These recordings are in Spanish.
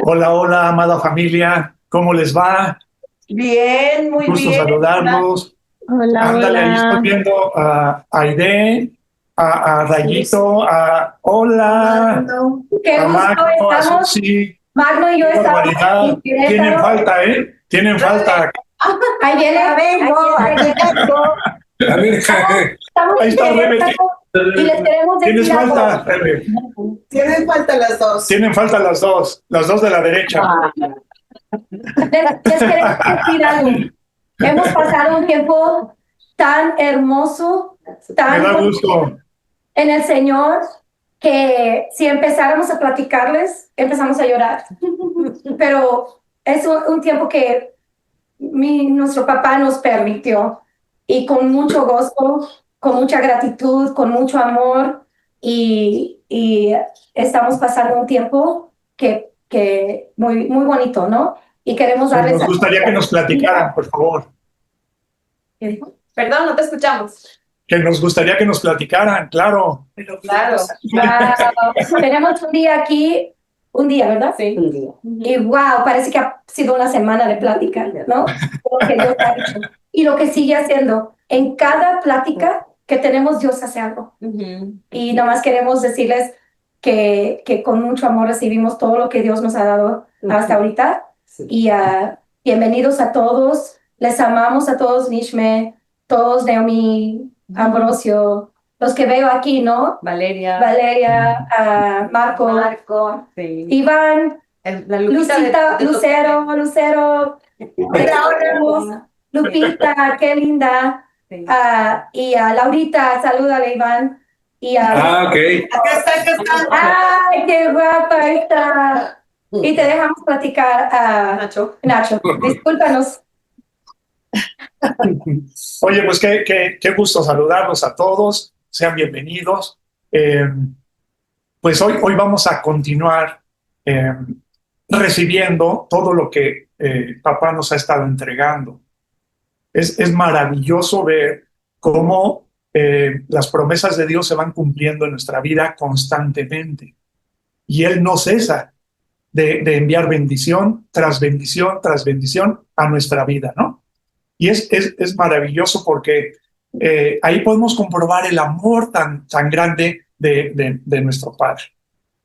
Hola, hola, amada familia, ¿cómo les va? Bien, muy Gusto bien. saludarlos. Hola, Ándale, ahí estoy hola. viendo a Aide, a Rayito, hola, Qué a gusto Magno, a estamos. Susi. Magno y yo ¡Qué estamos barbaridad! en Tienen Querétaro. falta, ¿eh? Tienen falta. Ahí viene, aquí vengo. A ver, Estamos Ahí en está Rebe. Querétaro y les queremos Tienes decir falta, algo. Rebe. Tienen falta las dos. Tienen falta las dos de la derecha. Les queremos decir algo. Hemos pasado un tiempo tan hermoso, Me tan da bonito gusto. en el Señor, que si empezáramos a platicarles, empezamos a llorar. Pero es un tiempo que nuestro papá nos permitió y con mucho gozo, con mucha gratitud, con mucho amor y estamos pasando un tiempo que muy bonito, ¿no? Y queremos Pues darles nos gustaría que nos platicaran, por favor. ¿Qué dijo? Perdón, no te escuchamos. Que nos gustaría que nos platicaran, claro. Pero Claro. Wow. Tenemos un día aquí, un día, ¿verdad? Sí. un día. Y wow, parece que ha sido una semana de plática, ¿no? Lo que Dios ha hecho. Y lo que sigue haciendo. En cada plática que tenemos, Dios hace algo. Y nada más queremos decirles que con mucho amor recibimos todo lo que Dios nos ha dado hasta ahorita. Sí. Y bienvenidos a todos. Les amamos a todos, Nishme, todos, Naomi, Ambrosio, los que veo aquí, ¿no? Valeria. Valeria, Marco, Sí. Iván, La Lupita Lucita, de Lucero, Hola. Lupita, qué linda. Sí. Y a Laurita, salúdale, Iván. Y ok. Acá está. ¡ay, qué guapa está! Y te dejamos platicar a Nacho. Discúlpanos. Oye, pues qué gusto saludarlos a todos. Sean bienvenidos. Pues hoy vamos a continuar recibiendo todo lo que papá nos ha estado entregando. Es maravilloso ver cómo las promesas de Dios se van cumpliendo en nuestra vida constantemente. Y Él no cesa de enviar bendición tras bendición tras bendición a nuestra vida, ¿no? Y es maravilloso porque ahí podemos comprobar el amor tan grande de nuestro Padre.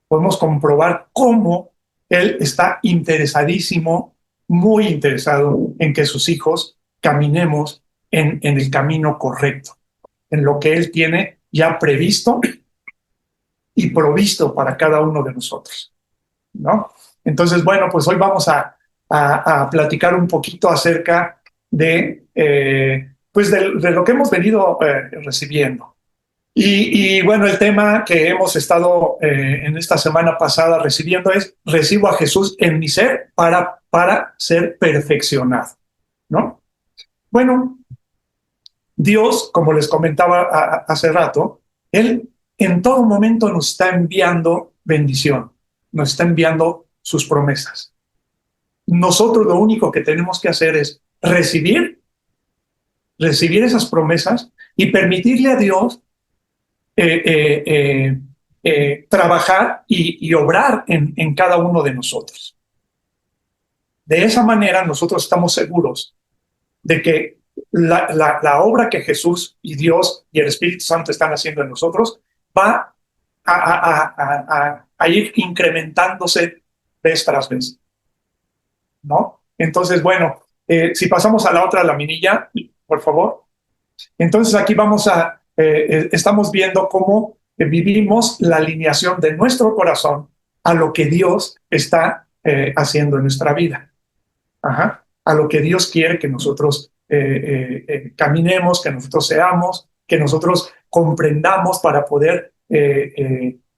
Podemos comprobar cómo Él está interesadísimo, muy interesado en que sus hijos caminemos en el camino correcto, en lo que Él tiene ya previsto y provisto para cada uno de nosotros, ¿no? Entonces, bueno, pues hoy vamos a platicar un poquito acerca pues de lo que hemos venido recibiendo. Y bueno, el tema que hemos estado en esta semana pasada recibiendo es: recibo a Jesús en mi ser para ser perfeccionado, ¿no? Bueno, Dios, como les comentaba hace rato, Él en todo momento nos está enviando bendición, nos está enviando sus promesas. Nosotros lo único que tenemos que hacer es recibir esas promesas y permitirle a Dios trabajar y obrar en cada uno de nosotros. De esa manera nosotros estamos seguros de que la obra que Jesús y Dios y el Espíritu Santo están haciendo en nosotros va a ir incrementándose vez tras vez, ¿no? Entonces, bueno, si pasamos a la otra laminilla, por favor. Entonces aquí estamos viendo cómo vivimos la alineación de nuestro corazón a lo que Dios está haciendo en nuestra vida. Ajá. A lo que Dios quiere que nosotros caminemos, que nosotros seamos, que nosotros comprendamos para poder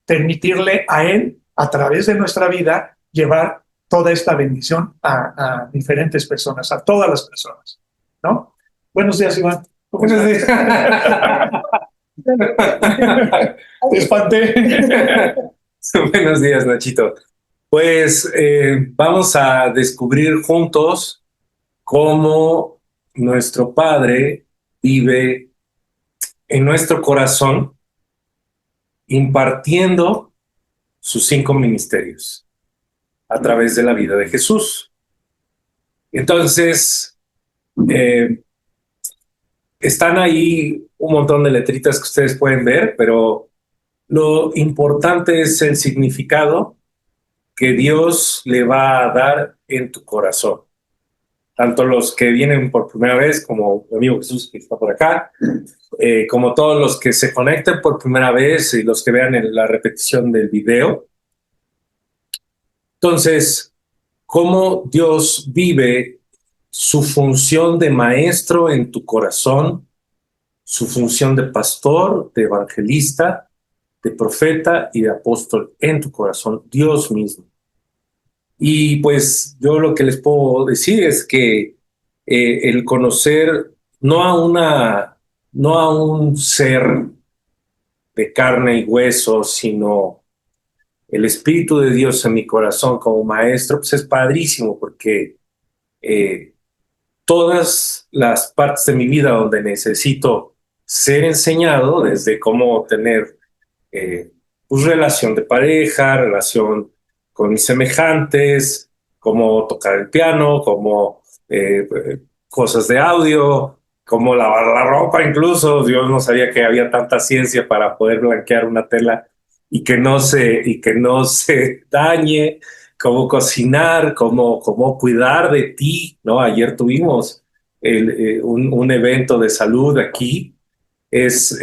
permitirle a Él, a través de nuestra vida, llevar toda esta bendición a diferentes personas, a todas las personas, ¿no? Buenos días, Iván. Buenos días. Te espanté. Buenos días, Nachito. Pues vamos a descubrir juntos cómo nuestro Padre vive en nuestro corazón impartiendo sus 5 ministerios. a través de la vida de Jesús. Entonces, están ahí un montón de letritas que ustedes pueden ver, pero lo importante es el significado que Dios le va a dar en tu corazón. Tanto los que vienen por primera vez, como mi amigo Jesús que está por acá, como todos los que se conecten por primera vez y los que vean en la repetición del video. Entonces, ¿cómo Dios vive su función de maestro en tu corazón, su función de pastor, de evangelista, de profeta y de apóstol en tu corazón? Dios mismo. Y pues yo lo que les puedo decir es que el conocer no a un ser de carne y hueso, sino el Espíritu de Dios en mi corazón como maestro, pues es padrísimo, porque todas las partes de mi vida donde necesito ser enseñado, desde cómo tener pues relación de pareja, relación con mis semejantes, cómo tocar el piano, cómo cosas de audio, cómo lavar la ropa incluso. Dios no sabía que había tanta ciencia para poder blanquear una tela y que no se dañe, cómo cocinar, cómo cuidar de ti, ¿no? Ayer tuvimos un evento de salud aquí. Es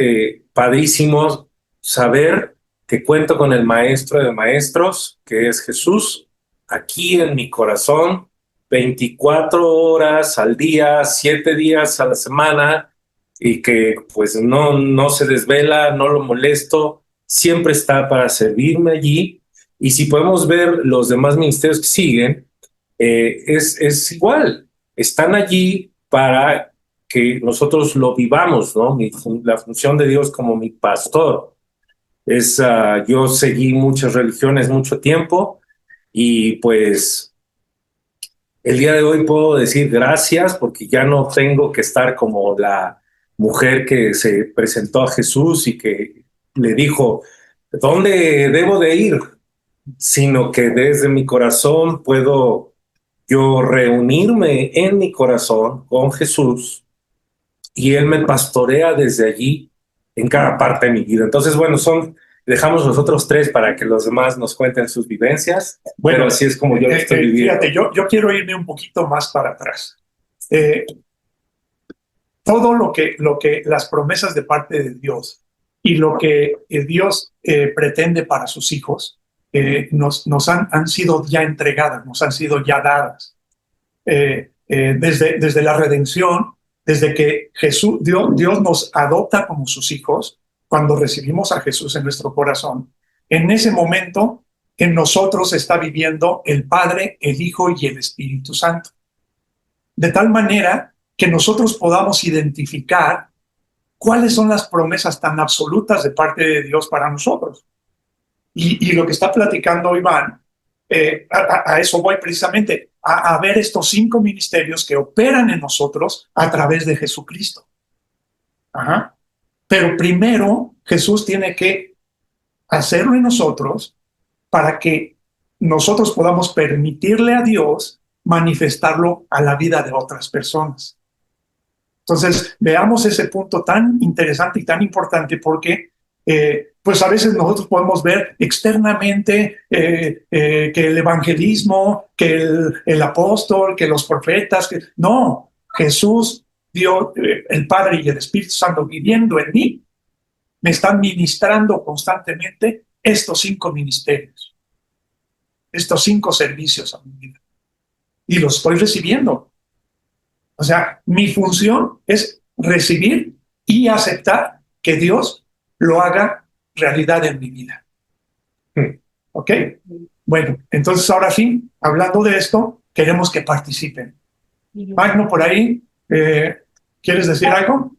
padrísimo saber que cuento con el maestro de maestros, que es Jesús, aquí en mi corazón, 24 horas al día, 7 días a la semana, y que pues no se desvela, no lo molesto, siempre está para servirme allí. Y si podemos ver los demás ministerios que siguen, es igual, están allí para que nosotros lo vivamos, ¿no? La función de Dios como mi pastor es, yo seguí muchas religiones mucho tiempo, y pues el día de hoy puedo decir gracias porque ya no tengo que estar como la mujer que se presentó a Jesús y que le dijo, ¿dónde debo de ir? Sino que desde mi corazón puedo yo reunirme en mi corazón con Jesús, y Él me pastorea desde allí en cada parte de mi vida. Entonces, bueno, dejamos los otros tres para que los demás nos cuenten sus vivencias. Bueno, pero así es como yo lo estoy viviendo. Fíjate, yo quiero irme un poquito más para atrás. Todo lo que las promesas de parte de Dios y lo que Dios pretende para sus hijos nos han sido ya entregadas, nos han sido ya dadas. Desde la redención, desde que Dios nos adopta como sus hijos, cuando recibimos a Jesús en nuestro corazón, en ese momento en nosotros está viviendo el Padre, el Hijo y el Espíritu Santo. De tal manera que nosotros podamos identificar cuáles son las promesas tan absolutas de parte de Dios para nosotros. Y lo que está platicando Iván, a eso voy precisamente, a ver estos 5 ministerios que operan en nosotros a través de Jesucristo. Ajá. Pero primero Jesús tiene que hacerlo en nosotros para que nosotros podamos permitirle a Dios manifestarlo a la vida de otras personas. Entonces, veamos ese punto tan interesante y tan importante, porque pues a veces nosotros podemos ver externamente que el evangelismo, que el apóstol, que los profetas, no, Jesús, Dios, el Padre y el Espíritu Santo viviendo en mí, me están ministrando constantemente estos 5 ministerios, estos 5 servicios a mi vida, y los estoy recibiendo. O sea, mi función es recibir y aceptar que Dios lo haga realidad en mi vida. ¿Ok? Bueno, entonces ahora sí, hablando de esto, queremos que participen. Magno, por ahí, ¿quieres decir algo?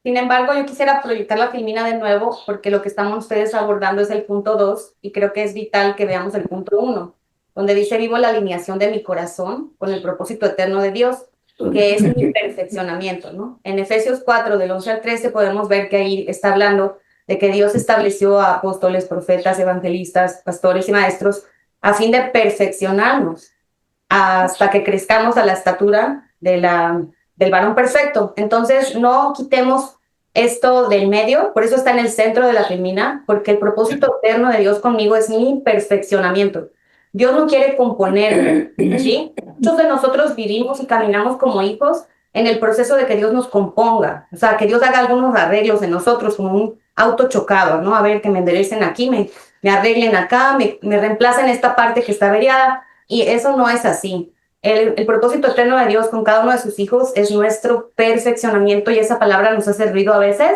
Sin embargo, yo quisiera proyectar la filmina de nuevo, porque lo que estamos ustedes abordando es el punto 2, y creo que es vital que veamos el punto 1, donde dice: vivo la alineación de mi corazón con el propósito eterno de Dios, que es mi perfeccionamiento, ¿no? En Efesios 4, del 11 al 13, podemos ver que ahí está hablando de que Dios estableció a apóstoles, profetas, evangelistas, pastores y maestros a fin de perfeccionarnos hasta que crezcamos a la estatura del varón perfecto. Entonces, no quitemos esto del medio, por eso está en el centro de la femina, porque el propósito eterno de Dios conmigo es mi perfeccionamiento. Dios no quiere componerme, ¿sí? Muchos de nosotros vivimos y caminamos como hijos en el proceso de que Dios nos componga, o sea, que Dios haga algunos arreglos en nosotros, como un auto chocado, ¿no? A ver, que me enderecen aquí, me arreglen acá, me reemplacen esta parte que está averiada, y eso no es así. El propósito eterno de Dios con cada uno de sus hijos es nuestro perfeccionamiento, y esa palabra nos hace ruido a veces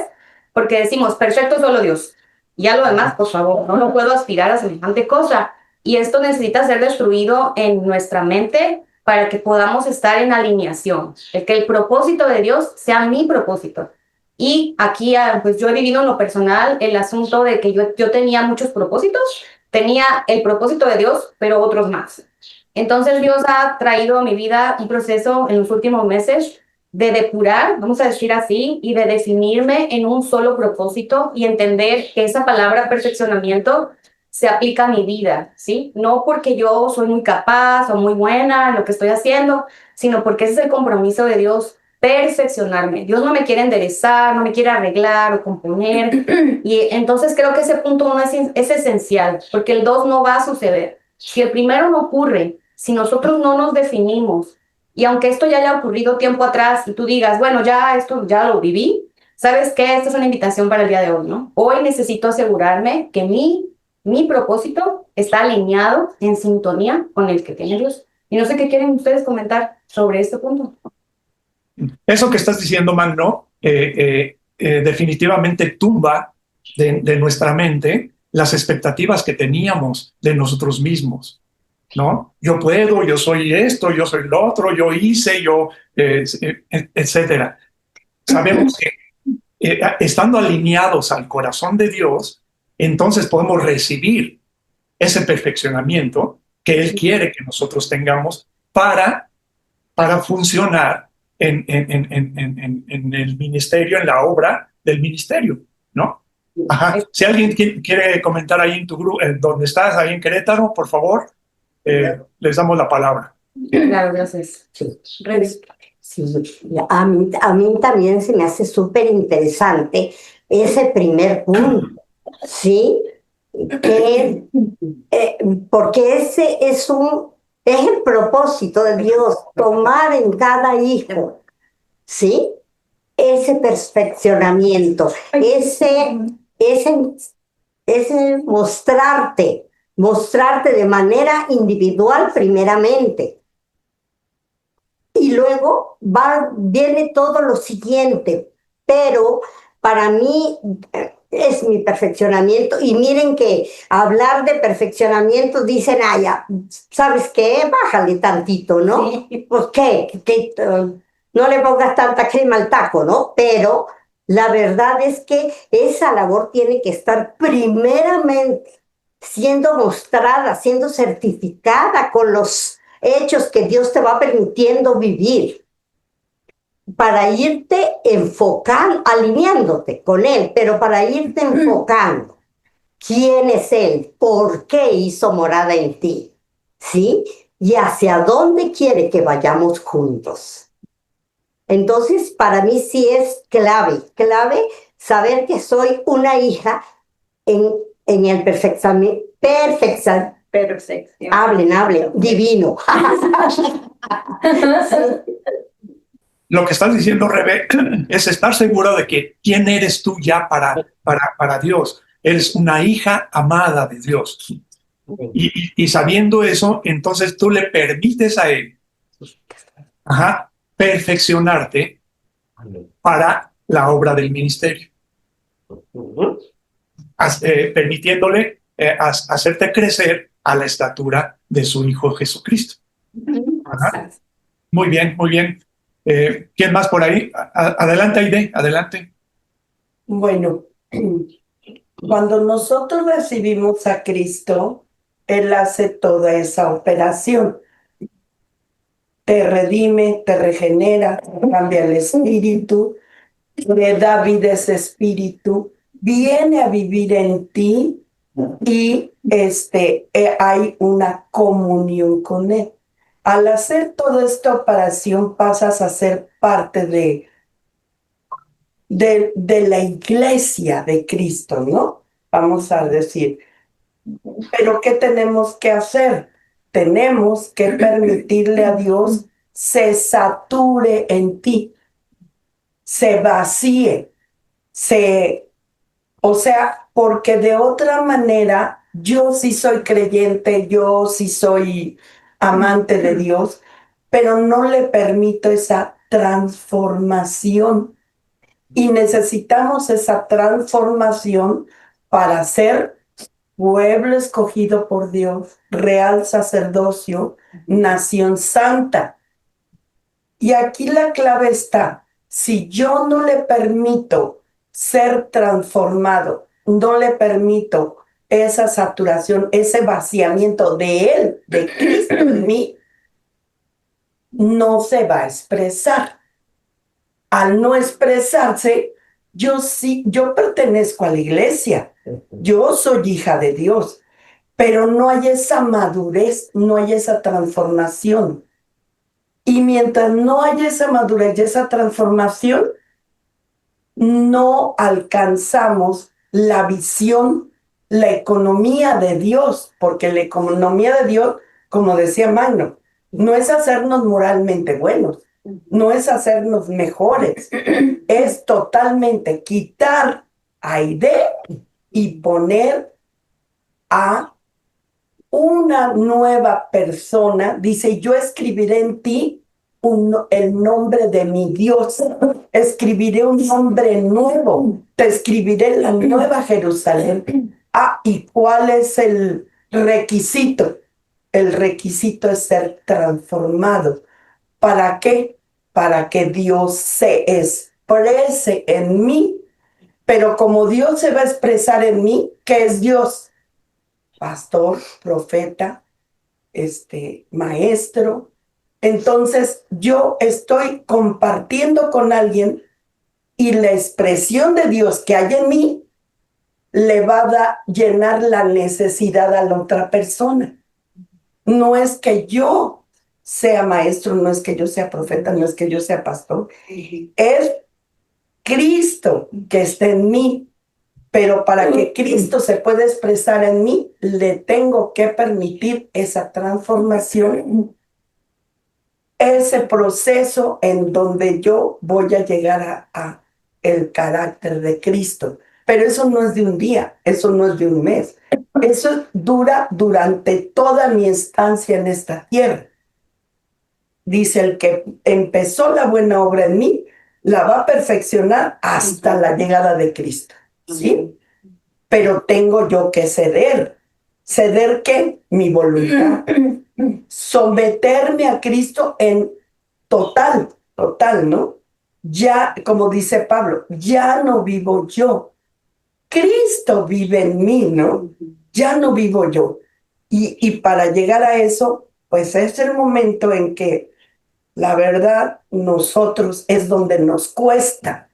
porque decimos, perfecto solo Dios. Ya lo demás, por favor, no puedo aspirar a semejante cosa. Y esto necesita ser destruido en nuestra mente para que podamos estar en alineación. El que el propósito de Dios sea mi propósito. Y aquí, pues yo he vivido en lo personal el asunto de que yo tenía muchos propósitos. Tenía el propósito de Dios, pero otros más. Entonces Dios ha traído a mi vida un proceso en los últimos meses de depurar, vamos a decir así, y de definirme en un solo propósito y entender que esa palabra perfeccionamiento se aplica a mi vida, ¿sí? No porque yo soy muy capaz o muy buena en lo que estoy haciendo, sino porque ese es el compromiso de Dios, perfeccionarme. Dios no me quiere enderezar, no me quiere arreglar o componer. Y entonces creo que ese punto 1 es esencial, porque el 2 no va a suceder. Si el primero no ocurre, si nosotros no nos definimos, y aunque esto ya haya ocurrido tiempo atrás y tú digas, bueno, ya esto ya lo viví, ¿sabes qué? Esta es una invitación para el día de hoy, ¿no? Hoy necesito asegurarme que mi propósito está alineado en sintonía con el que tiene Dios. Y no sé qué quieren ustedes comentar sobre este punto. Eso que estás diciendo, Magno, definitivamente tumba de nuestra mente las expectativas que teníamos de nosotros mismos, ¿no? Yo puedo, yo soy esto, yo soy lo otro, yo hice, etcétera. Sabemos que estando alineados al corazón de Dios, entonces podemos recibir ese perfeccionamiento que Él quiere que nosotros tengamos para funcionar en el ministerio, en la obra del ministerio, ¿no? Ajá. Si alguien quiere comentar ahí en tu grupo, donde estás, ahí en Querétaro, por favor, les damos la palabra. Claro, gracias. Sí, a mí también se me hace súper interesante ese primer punto, ¿sí? Porque ese es el propósito de Dios, tomar en cada hijo, ¿sí? Ese perfeccionamiento, ese mostrarte de manera individual primeramente. Y luego viene todo lo siguiente, pero para mí es mi perfeccionamiento. Y miren que hablar de perfeccionamiento dicen, ya, ¿sabes qué? Bájale tantito, ¿no? Sí. Pues ¿qué? No le pongas tanta crema al taco, ¿no? Pero la verdad es que esa labor tiene que estar primeramente siendo mostrada, siendo certificada con los hechos que Dios te va permitiendo vivir para irte enfocando, alineándote con Él, pero para irte enfocando. ¿Quién es Él? ¿Por qué hizo morada en ti? ¿Sí? Y hacia dónde quiere que vayamos juntos. Entonces, para mí sí es clave saber que soy una hija en el perfeccionamiento. Hablen, divino. Lo que estás diciendo, Rebe, es estar seguro de que quién eres tú ya para Dios. Eres una hija amada de Dios. Y sabiendo eso, entonces tú le permites a Él perfeccionarte para la obra del ministerio. Permitiéndole hacerte crecer a la estatura de su Hijo Jesucristo. Muy bien, muy bien. ¿Quién más por ahí? Adelante, Aide, adelante. Bueno, cuando nosotros recibimos a Cristo, Él hace toda esa operación. Te redime, te regenera, te cambia el espíritu, le da vida ese espíritu, viene a vivir en ti y hay una comunión con Él. Al hacer toda esta operación pasas a ser parte de la iglesia de Cristo, ¿no? Vamos a decir, pero ¿qué tenemos que hacer? Tenemos que permitirle a Dios se sature en ti, se vacíe, o sea, porque de otra manera yo sí soy creyente, yo sí soy amante de Dios, pero no le permito esa transformación. Y necesitamos esa transformación para ser pueblo escogido por Dios, real sacerdocio, nación santa. Y aquí la clave está, si yo no le permito ser transformado, no le permito esa saturación, ese vaciamiento de Él, de Cristo en mí, no se va a expresar. Al no expresarse, yo pertenezco a la iglesia, yo soy hija de Dios, pero no hay esa madurez, no hay esa transformación. Y mientras no haya esa madurez y esa transformación, no alcanzamos la visión, la economía de Dios, porque la economía de Dios, como decía Magno, no es hacernos moralmente buenos, no es hacernos mejores, es totalmente quitar a Aide y poner a una nueva persona. Dice, yo escribiré en ti el nombre de mi Dios, escribiré un nombre nuevo, te escribiré la nueva Jerusalén. ¿Y cuál es el requisito? El requisito es ser transformado. ¿Para qué? Para que Dios se exprese en mí. Pero como Dios se va a expresar en mí, ¿qué es Dios? Pastor, profeta, maestro. Entonces yo estoy compartiendo con alguien y la expresión de Dios que hay en mí le va a llenar la necesidad a la otra persona. No es que yo sea maestro, no es que yo sea profeta, no es que yo sea pastor. Es Cristo que está en mí. Pero para que Cristo se pueda expresar en mí, le tengo que permitir esa transformación, ese proceso en donde yo voy a llegar a el carácter de Cristo. Pero eso no es de un día, eso no es de un mes. Eso dura durante toda mi estancia en esta tierra. Dice, el que empezó la buena obra en mí, la va a perfeccionar hasta la llegada de Cristo. ¿Sí? Pero tengo yo que ceder. ¿Ceder qué? Mi voluntad. Someterme a Cristo en total, ¿no? Ya, como dice Pablo, ya no vivo yo. Cristo vive en mí, ¿no? Ya no vivo yo. Y para llegar a eso, pues es el momento en que, la verdad, nosotros es donde nos cuesta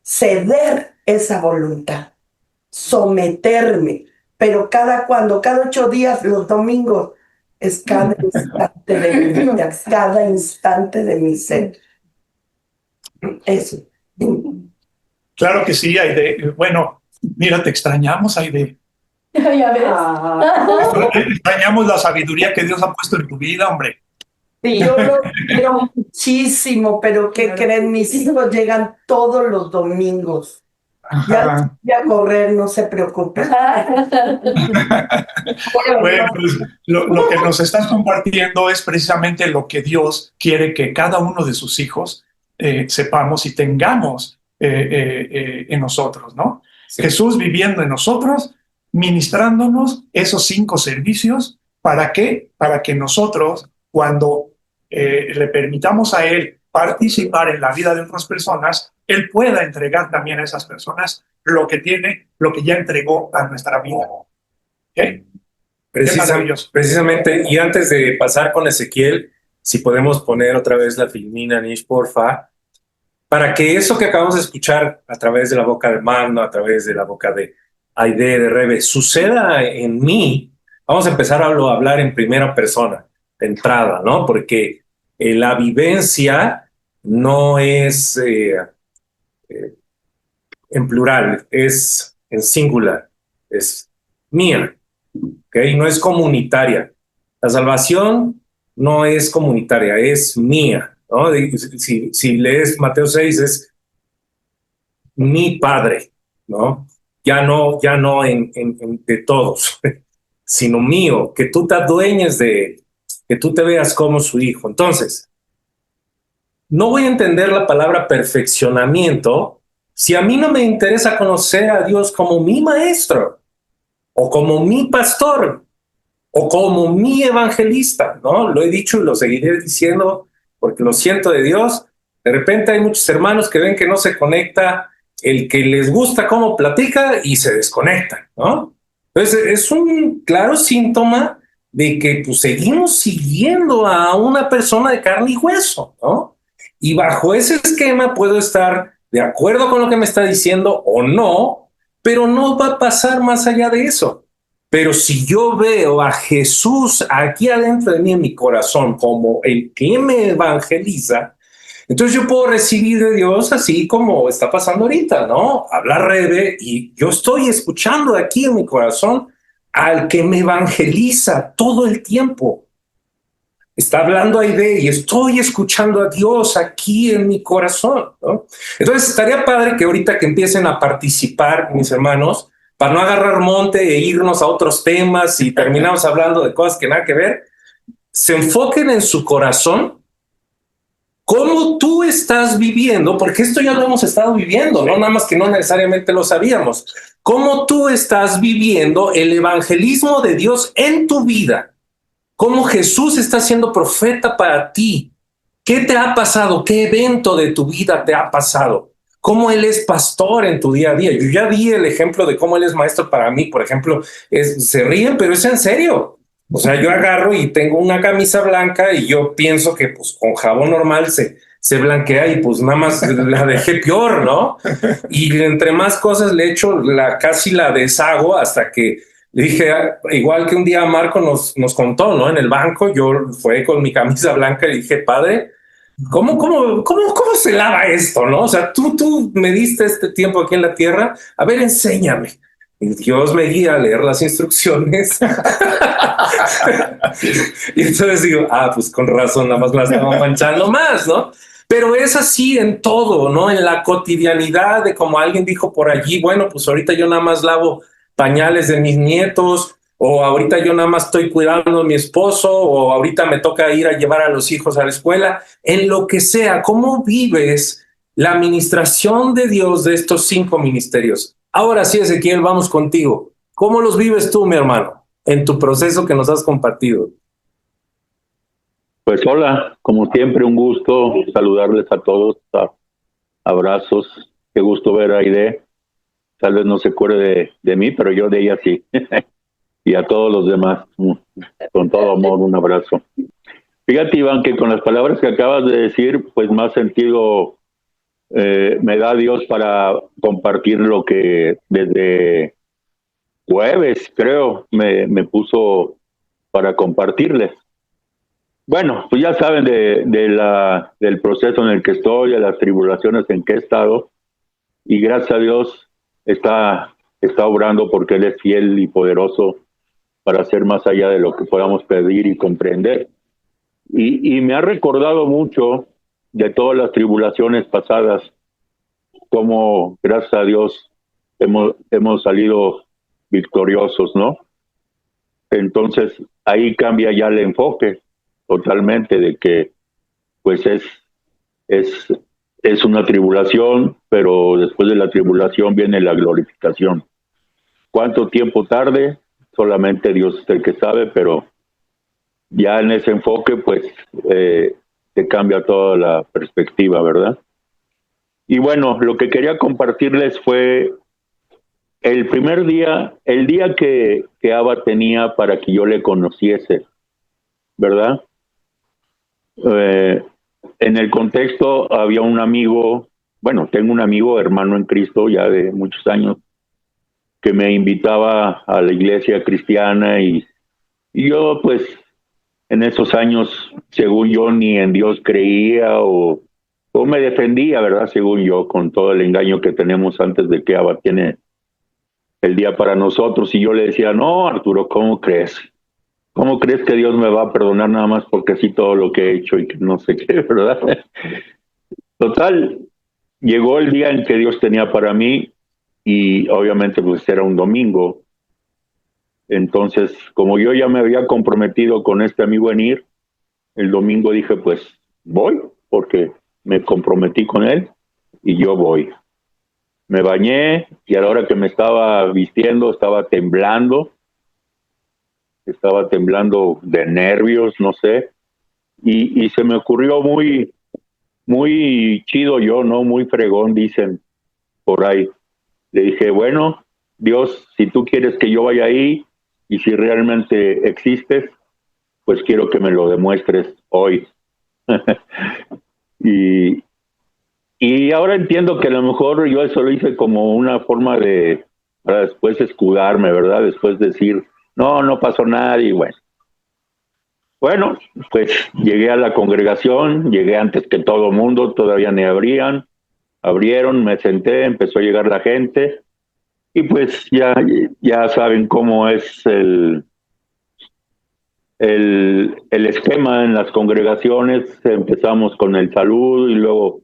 ceder esa voluntad, someterme, pero cada 8 días, los domingos, es cada instante de mi vida, cada instante de mi ser. Eso. Claro que sí, Aide. Bueno, mira, te extrañamos, Aide. Ya ves. Extrañamos la sabiduría que Dios ha puesto en tu vida, hombre. Sí, yo lo quiero muchísimo, pero ¿qué creen? Mis hijos llegan todos los domingos. Ya correr, no se preocupen. Bueno, pues lo que nos estás compartiendo es precisamente lo que Dios quiere que cada uno de sus hijos sepamos y tengamos en nosotros, ¿no? Sí. Jesús viviendo en nosotros, ministrándonos esos 5 servicios. ¿Para qué? Para que nosotros, cuando le permitamos a Él participar en la vida de otras personas, Él pueda entregar también a esas personas lo que tiene, lo que ya entregó a nuestra vida. ¿Okay? Precisamente, y antes de pasar con Ezequiel, si podemos poner otra vez la filmina, Nish, porfa, para que eso que acabamos de escuchar a través de la boca de Magno, a través de la boca de Aide, de Rebe, suceda en mí. Vamos a empezar a hablar en primera persona, de entrada, ¿no? Porque la vivencia no es en plural, es en singular, es mía, ¿ok? No es comunitaria. La salvación no es comunitaria, es mía, ¿no? Si lees Mateo 6, es mi Padre, ¿no? Ya no de todos, sino mío, que tú te adueñes de él, que tú te veas como su hijo. Entonces, no voy a entender la palabra perfeccionamiento si a mí no me interesa conocer a Dios como mi maestro, o como mi pastor, o como mi evangelista, ¿no? Lo he dicho y lo seguiré diciendo porque lo siento de Dios. De repente hay muchos hermanos que ven que no se conecta el que les gusta cómo platica y se desconectan, ¿no? Entonces es un claro síntoma de que pues, seguimos siguiendo a una persona de carne y hueso, ¿no? Y bajo ese esquema puedo estar de acuerdo con lo que me está diciendo o no, pero no va a pasar más allá de eso. Pero si yo veo a Jesús aquí adentro de mí en mi corazón como el que me evangeliza, entonces yo puedo recibir de Dios así como está pasando ahorita, ¿no? Hablar Rebe y yo estoy escuchando aquí en mi corazón al que me evangeliza todo el tiempo. Está hablando Aide y estoy escuchando a Dios aquí en mi corazón, ¿no? Entonces estaría padre que ahorita que empiecen a participar, mis hermanos, para no agarrar monte e irnos a otros temas y terminamos hablando de cosas que nada que ver, se enfoquen en su corazón, cómo tú estás viviendo, porque esto ya lo hemos estado viviendo, ¿no? Nada más que no necesariamente lo sabíamos. Cómo tú estás viviendo el evangelismo de Dios en tu vida. Cómo Jesús está siendo profeta para ti. ¿Qué te ha pasado? ¿Qué evento de tu vida te ha pasado? ¿Cómo Él es pastor en tu día a día? Yo ya vi el ejemplo de cómo Él es maestro para mí, por ejemplo, se ríen, pero es en serio. O sea, yo agarro y tengo una camisa blanca y yo pienso que pues con jabón normal se blanquea y pues nada más la dejé peor, ¿no? Y entre más cosas le echo, casi la deshago hasta que le dije, igual que un día Marco nos contó, ¿no? En el banco, yo fue con mi camisa blanca y dije, padre, ¿cómo se lava esto, no? O sea, tú me diste este tiempo aquí en la tierra, a ver, enséñame. Y Dios me guía a leer las instrucciones. Y entonces digo, pues con razón, nada más la estaba manchando más, ¿no? Pero es así en todo, ¿no? En la cotidianidad de como alguien dijo por allí, bueno, pues ahorita yo nada más lavo pañales de mis nietos, o ahorita yo nada más estoy cuidando a mi esposo, o ahorita me toca ir a llevar a los hijos a la escuela, en lo que sea. ¿Cómo vives la administración de Dios de estos 5 ministerios? Ahora sí, Ezequiel, vamos contigo. ¿Cómo los vives tú, mi hermano, en tu proceso que nos has compartido? Pues hola, como siempre un gusto saludarles a todos, abrazos, qué gusto ver a Aide, tal vez no se acuerde de mí, pero yo de ella sí, y a todos los demás, con todo amor, un abrazo. Fíjate, Iván, que con las palabras que acabas de decir, pues más sentido me da Dios para compartir lo que desde jueves, creo, me puso para compartirles. Bueno, pues ya saben del proceso en el que estoy, de las tribulaciones en que he estado, y gracias a Dios está obrando porque Él es fiel y poderoso para hacer más allá de lo que podamos pedir y comprender. Y me ha recordado mucho de todas las tribulaciones pasadas, como gracias a Dios hemos salido victoriosos, ¿no? Entonces ahí cambia ya el enfoque totalmente de que pues es una tribulación, pero después de la tribulación viene la glorificación. ¿Cuánto tiempo tarde? Solamente Dios es el que sabe, pero ya en ese enfoque pues te cambia toda la perspectiva, ¿verdad? Y bueno, lo que quería compartirles fue el primer día, el día que Abba tenía para que yo le conociese, ¿verdad? En el contexto había un amigo, bueno, tengo un amigo, hermano en Cristo, ya de muchos años, que me invitaba a la iglesia cristiana y yo pues en esos años, según yo, ni en Dios creía o me defendía, ¿verdad? Según yo, con todo el engaño que tenemos antes de que Abba tiene el día para nosotros. Y yo le decía, no, Arturo, ¿cómo crees? ¿Cómo crees que Dios me va a perdonar nada más porque así todo lo que he hecho y que no sé qué, ¿verdad? Total, llegó el día en que Dios tenía para mí y obviamente pues era un domingo. Entonces, como yo ya me había comprometido con este amigo en ir, el domingo dije, pues voy, porque me comprometí con él y yo voy. Me bañé y a la hora que me estaba vistiendo estaba temblando de nervios, no sé, y se me ocurrió muy chido yo, ¿no? Muy fregón, dicen por ahí. Le dije, bueno, Dios, si tú quieres que yo vaya ahí y si realmente existes, pues quiero que me lo demuestres hoy. y, y ahora entiendo que a lo mejor yo eso lo hice como una forma para después escudarme, ¿verdad? Después decir, no, no pasó nada y bueno. Bueno, pues llegué a la congregación, llegué antes que todo mundo, todavía ni abrieron, me senté, empezó a llegar la gente y pues ya saben cómo es el esquema en las congregaciones. Empezamos con el saludo y luego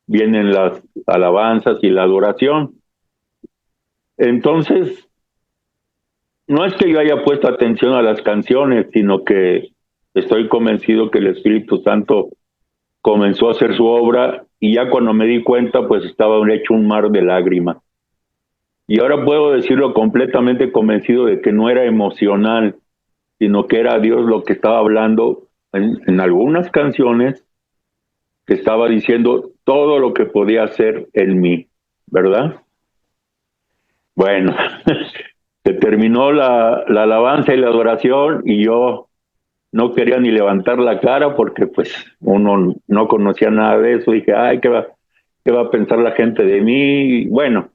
vienen las alabanzas y la adoración. Entonces, no es que yo haya puesto atención a las canciones, sino que estoy convencido que el Espíritu Santo comenzó a hacer su obra y ya cuando me di cuenta, pues estaba hecho un mar de lágrimas. Y ahora puedo decirlo completamente convencido de que no era emocional, sino que era Dios lo que estaba hablando en algunas canciones, que estaba diciendo todo lo que podía hacer en mí, ¿verdad? Bueno, se terminó la alabanza y la adoración y yo no quería ni levantar la cara porque pues uno no conocía nada de eso. Dije, ay, ¿qué va a pensar la gente de mí? Bueno,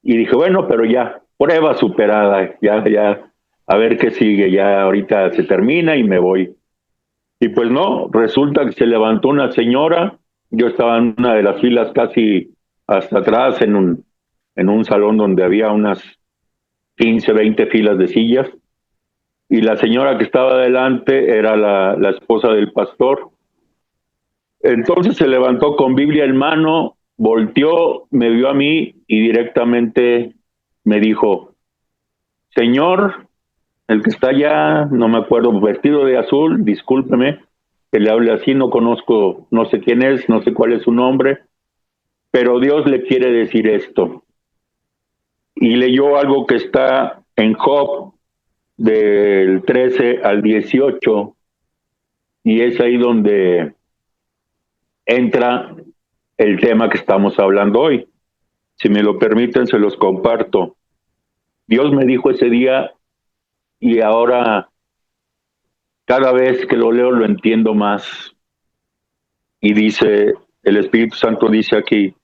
y dije, bueno, pero ya, prueba superada, ya, a ver qué sigue, ya ahorita se termina y me voy. Y pues no, resulta que se levantó una señora, yo estaba en una de las filas casi hasta atrás en un salón donde había unas 15, 20 filas de sillas, y la señora que estaba adelante era la esposa del pastor. Entonces se levantó con Biblia en mano, volteó, me vio a mí y directamente me dijo, señor, el que está allá, no me acuerdo, vestido de azul, discúlpeme que le hable así, no conozco, no sé quién es, no sé cuál es su nombre, pero Dios le quiere decir esto. Y leyó algo que está en Job del 13 al 18, y es ahí donde entra el tema que estamos hablando hoy. Si me lo permiten, se los comparto. Dios me dijo ese día y ahora cada vez que lo leo lo entiendo más. Y dice, el Espíritu Santo dice aquí,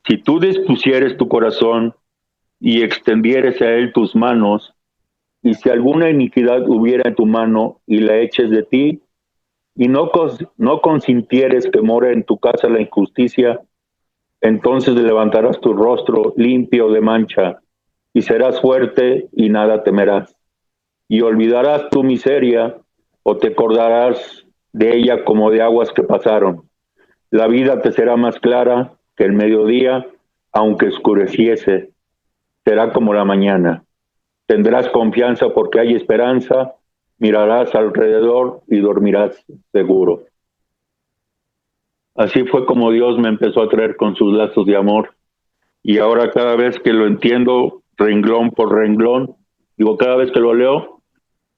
si tú dispusieres tu corazón y extendieres a él tus manos, y si alguna iniquidad hubiera en tu mano y la eches de ti, y no consintieres que more en tu casa la injusticia, entonces levantarás tu rostro limpio de mancha, y serás fuerte y nada temerás. Y olvidarás tu miseria, o te acordarás de ella como de aguas que pasaron. La vida te será más clara que el mediodía, aunque oscureciese, será como la mañana. Tendrás confianza porque hay esperanza, mirarás alrededor y dormirás seguro. Así fue como Dios me empezó a traer con sus lazos de amor. Y ahora cada vez que lo entiendo, renglón por renglón, cada vez que lo leo,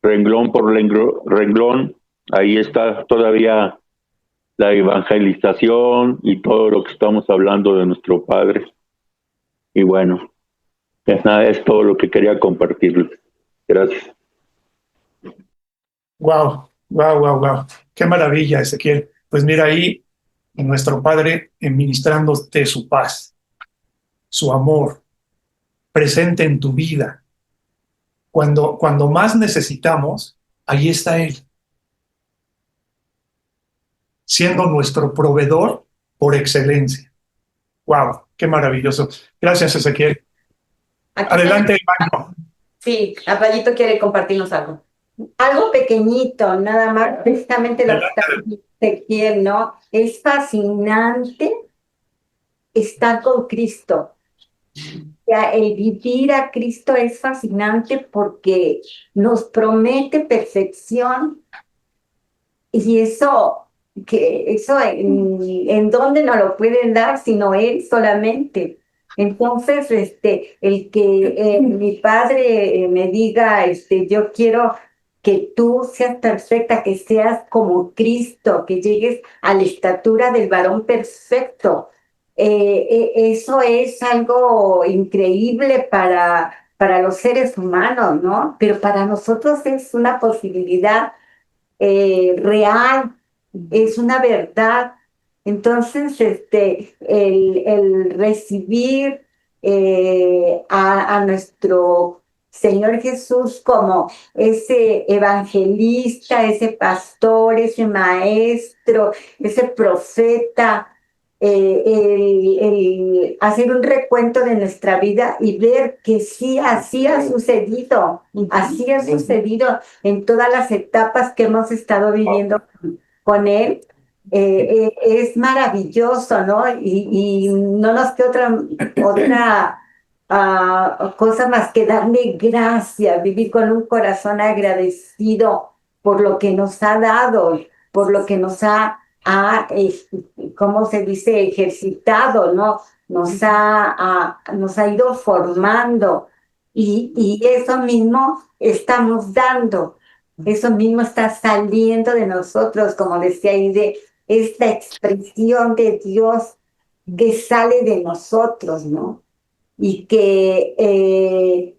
renglón por renglón, ahí está todavía la evangelización y todo lo que estamos hablando de nuestro Padre. Y bueno, es todo lo que quería compartirles. Gracias. Wow, wow, wow, wow. Qué maravilla, Ezequiel. Pues mira ahí, nuestro Padre ministrándote su paz, su amor, presente en tu vida. Cuando más necesitamos, ahí está Él, siendo nuestro proveedor por excelencia. ¡Wow! ¡Qué maravilloso! Gracias, Ezequiel. Aquí Adelante, Magno. Sí, Rayito quiere compartirnos algo. Algo pequeñito, nada más, precisamente lo que está diciendo Ezequiel, ¿no? Es fascinante estar con Cristo. O sea, el vivir a Cristo es fascinante porque nos promete perfección y eso en dónde nos lo pueden dar sino Él solamente. Entonces, el que mi padre me diga, yo quiero que tú seas perfecta, que seas como Cristo, que llegues a la estatura del varón perfecto. Eso es algo increíble para los seres humanos, ¿no? Pero para nosotros es una posibilidad real, es una verdad. Entonces, el recibir a nuestro Señor Jesús como ese evangelista, ese pastor, ese maestro, ese profeta, el hacer un recuento de nuestra vida y ver que sí, así ha sucedido en todas las etapas que hemos estado viviendo con Él. Es maravilloso, ¿no? Y no nos queda otra cosa más que darle gracias, vivir con un corazón agradecido por lo que nos ha dado, por lo que nos ¿cómo se dice? Ejercitado, ¿no? Nos ha ido formando y eso mismo estamos dando, eso mismo está saliendo de nosotros, como decía Aide, esta expresión de Dios que sale de nosotros, ¿no? Y que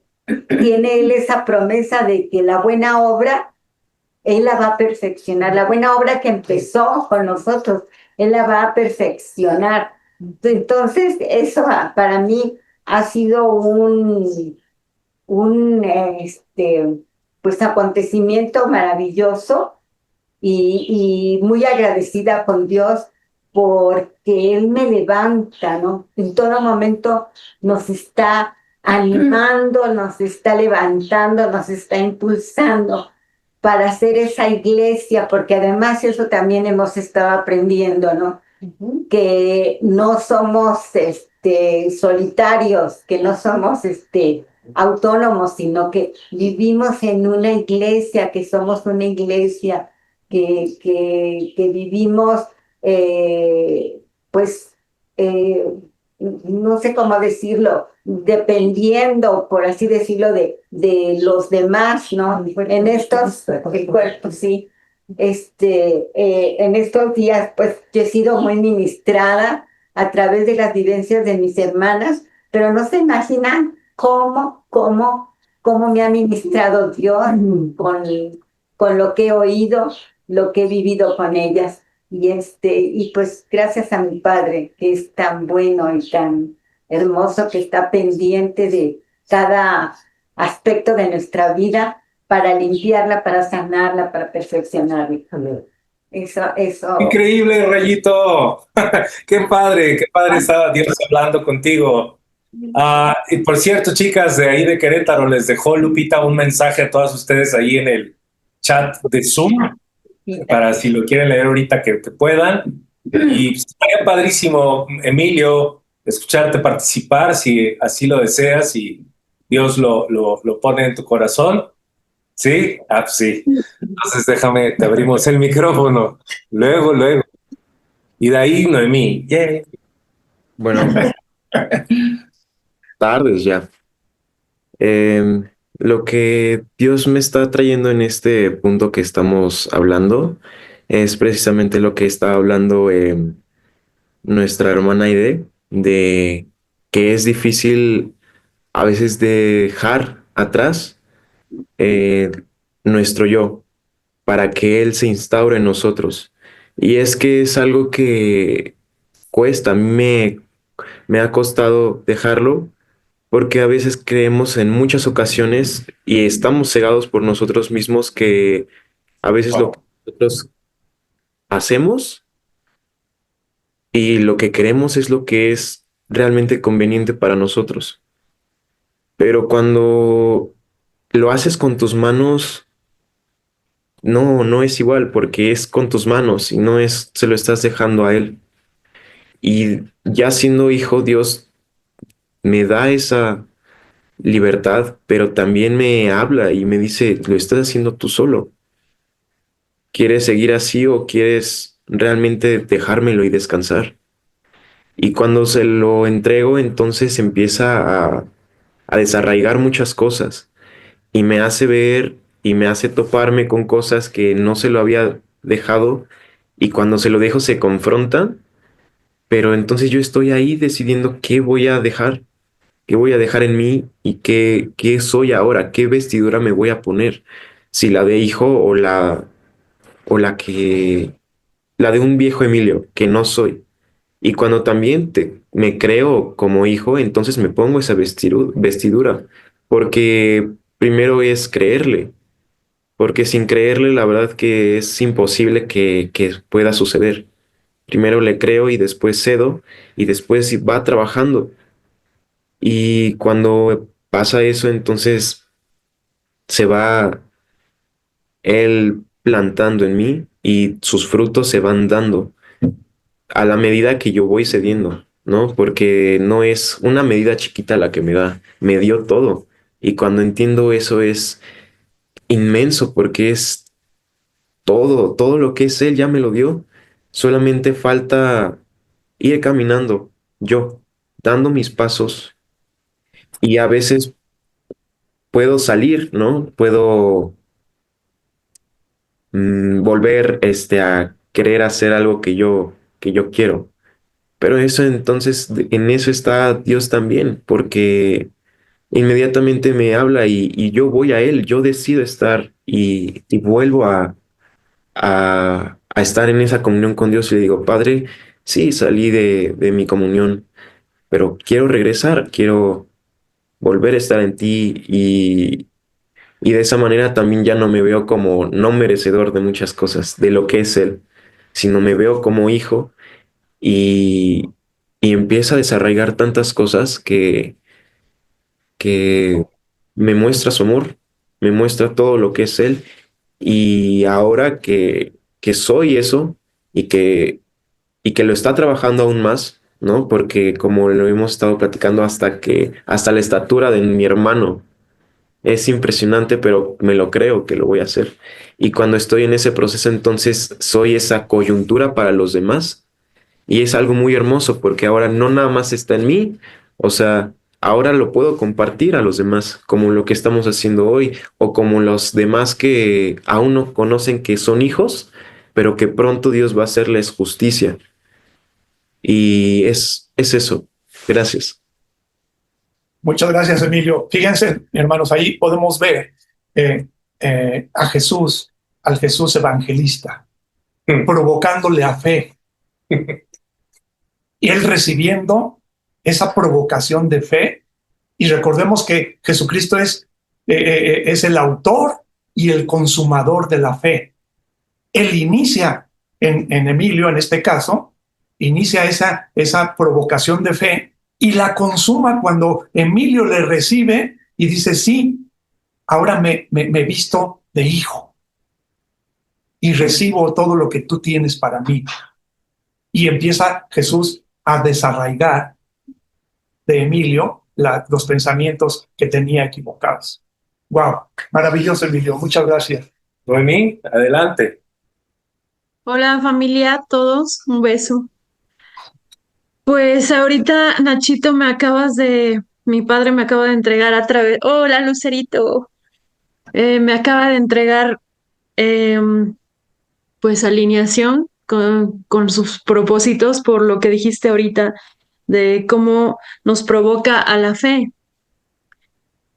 tiene Él esa promesa de que la buena obra Él la va a perfeccionar. La buena obra que empezó con nosotros, Él la va a perfeccionar. Entonces, eso para mí ha sido pues acontecimiento maravilloso y muy agradecida con Dios porque Él me levanta, ¿no? En todo momento nos está animando, nos está levantando, nos está impulsando para hacer esa iglesia, porque además eso también hemos estado aprendiendo, ¿no? Que no somos solitarios, que no somos autónomos, sino que vivimos en una iglesia, que somos una iglesia, que vivimos, pues, no sé cómo decirlo, dependiendo, por así decirlo, de los demás, ¿no? En estos, el cuerpo, sí. En estos días, pues, yo he sido muy ministrada a través de las vivencias de mis hermanas, pero no se imaginan cómo me ha ministrado Dios con lo que he oído, lo que he vivido con ellas. Y pues gracias a mi Padre, que es tan bueno y tan hermoso, que está pendiente de cada aspecto de nuestra vida para limpiarla, para sanarla, para perfeccionarla. Eso. Increíble, Rayito. Qué padre está Dios hablando contigo. Y por cierto, chicas de ahí de Querétaro, les dejó Lupita un mensaje a todas ustedes ahí en el chat de Zoom, para si lo quieren leer ahorita que puedan. Y estaría padrísimo, Emilio, escucharte participar si así lo deseas y Dios lo pone en tu corazón. ¿Sí? Pues sí. Entonces te abrimos el micrófono. Luego. Y de ahí, Noemí. Yeah. Bueno, tardes ya. Lo que Dios me está trayendo en este punto que estamos hablando es precisamente lo que está hablando nuestra hermana Aide, de que es difícil a veces dejar atrás eh, nuestro yo para que Él se instaure en nosotros. Y es que es algo que cuesta, a mí me ha costado dejarlo porque a veces creemos en muchas ocasiones y estamos cegados por nosotros mismos que a veces lo que nosotros hacemos y lo que queremos es lo que es realmente conveniente para nosotros. Pero cuando lo haces con tus manos, no es igual porque es con tus manos y no es, se lo estás dejando a Él. Y ya siendo hijo, Dios me da esa libertad, pero también me habla y me dice, lo estás haciendo tú solo. ¿Quieres seguir así o quieres realmente dejármelo y descansar? Y cuando se lo entrego, entonces empieza a desarraigar muchas cosas y me hace ver y me hace toparme con cosas que no se lo había dejado y cuando se lo dejo se confronta, pero entonces yo estoy ahí decidiendo qué voy a dejar en mí y qué soy ahora, qué vestidura me voy a poner, si la de hijo o la de un viejo Emilio, que no soy. Y cuando también me creo como hijo, entonces me pongo esa vestidura, porque primero es creerle, porque sin creerle la verdad que es imposible que pueda suceder. Primero le creo y después cedo y después va trabajando. Y cuando pasa eso, entonces se va él plantando en mí y sus frutos se van dando a la medida que yo voy cediendo, ¿no? Porque no es una medida chiquita la que me da, me dio todo. Y cuando entiendo eso es inmenso porque es todo lo que es Él ya me lo dio. Solamente falta ir caminando yo, dando mis pasos y a veces puedo salir, ¿no? Puedo volver a querer hacer algo que yo quiero. Pero eso entonces, en eso está Dios también, porque inmediatamente me habla y yo voy a Él, yo decido estar y vuelvo a estar en esa comunión con Dios y le digo, Padre, sí, salí de mi comunión, pero quiero regresar, quiero volver a estar en ti y de esa manera también ya no me veo como no merecedor de muchas cosas, de lo que es Él, sino me veo como hijo y, y empieza a desarraigar tantas cosas que me muestra su amor, me muestra todo lo que es Él y ahora que soy eso y y que lo está trabajando aún más, ¿no? Porque como lo hemos estado platicando hasta la estatura de mi hermano es impresionante, pero me lo creo que lo voy a hacer. Y cuando estoy en ese proceso, entonces soy esa coyuntura para los demás. Y es algo muy hermoso porque ahora no nada más está en mí, o sea, ahora lo puedo compartir a los demás, como lo que estamos haciendo hoy, o como los demás que aún no conocen que son hijos, pero que pronto Dios va a hacerles justicia. Y es eso. Gracias. Muchas gracias, Emilio. Fíjense, hermanos, ahí podemos ver a Jesús, al Jesús evangelista, provocándole a fe. Y él recibiendo esa provocación de fe. Y recordemos que Jesucristo es el autor y el consumador de la fe. Él inicia en Emilio, en este caso, inicia esa provocación de fe y la consuma cuando Emilio le recibe y dice, sí, ahora me visto de hijo y recibo todo lo que tú tienes para mí. Y empieza Jesús a desarraigar de Emilio los pensamientos que tenía equivocados. Wow, maravilloso, Emilio. Muchas gracias. Noemí, adelante. Hola familia, todos, un beso. Pues ahorita Nachito mi padre me acaba de entregar a través, hola Lucerito, me acaba de entregar pues alineación con sus propósitos por lo que dijiste ahorita de cómo nos provoca a la fe.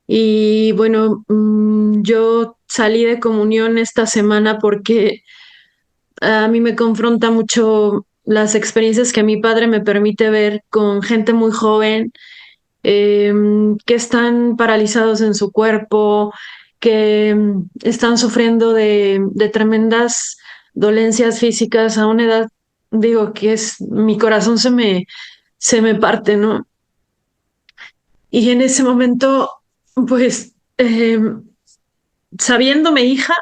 Y bueno, yo salí de comunión esta semana porque a mí me confronta mucho las experiencias que mi padre me permite ver con gente muy joven que están paralizados en su cuerpo, que están sufriendo de tremendas dolencias físicas a una edad, digo, que es, mi corazón se me parte, ¿no? Y en ese momento, pues, sabiéndome hija,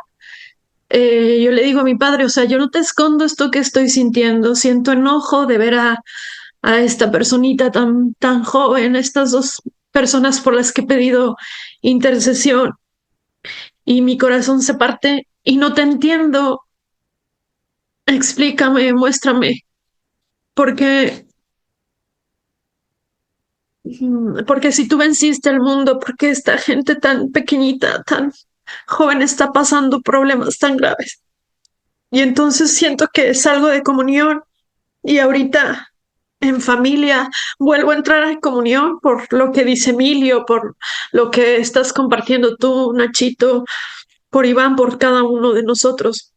yo le digo a mi padre, o sea, yo no te escondo esto que estoy sintiendo, siento enojo de ver a esta personita tan joven, estas dos personas por las que he pedido intercesión, y mi corazón se parte y no te entiendo, explícame, muéstrame, porque, porque si tú venciste el mundo, porque esta gente tan pequeñita, tan joven está pasando problemas tan graves. Y entonces siento que salgo de comunión y ahorita en familia vuelvo a entrar en comunión por lo que dice Emilio, por lo que estás compartiendo tú, Nachito, por Iván, por cada uno de nosotros.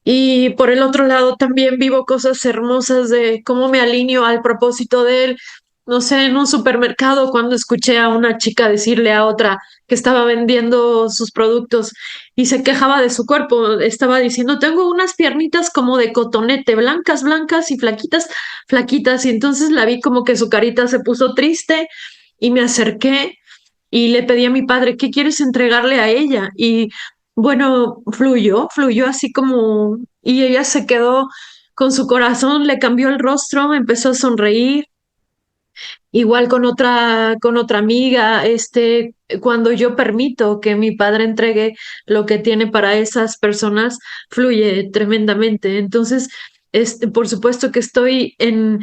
Y por el otro lado también vivo cosas hermosas de cómo me alineo al propósito de él. No sé, en un supermercado cuando escuché a una chica decirle a otra que estaba vendiendo sus productos y se quejaba de su cuerpo, estaba diciendo, tengo unas piernitas como de cotonete, blancas, blancas y flaquitas, flaquitas. Y entonces la vi como que su carita se puso triste y me acerqué y le pedí a mi padre, ¿qué quieres entregarle a ella? Y bueno, fluyó así como, y ella se quedó con su corazón, le cambió el rostro, empezó a sonreír, igual con otra amiga, cuando yo permito que mi padre entregue lo que tiene para esas personas, fluye tremendamente. Entonces, por supuesto que estoy en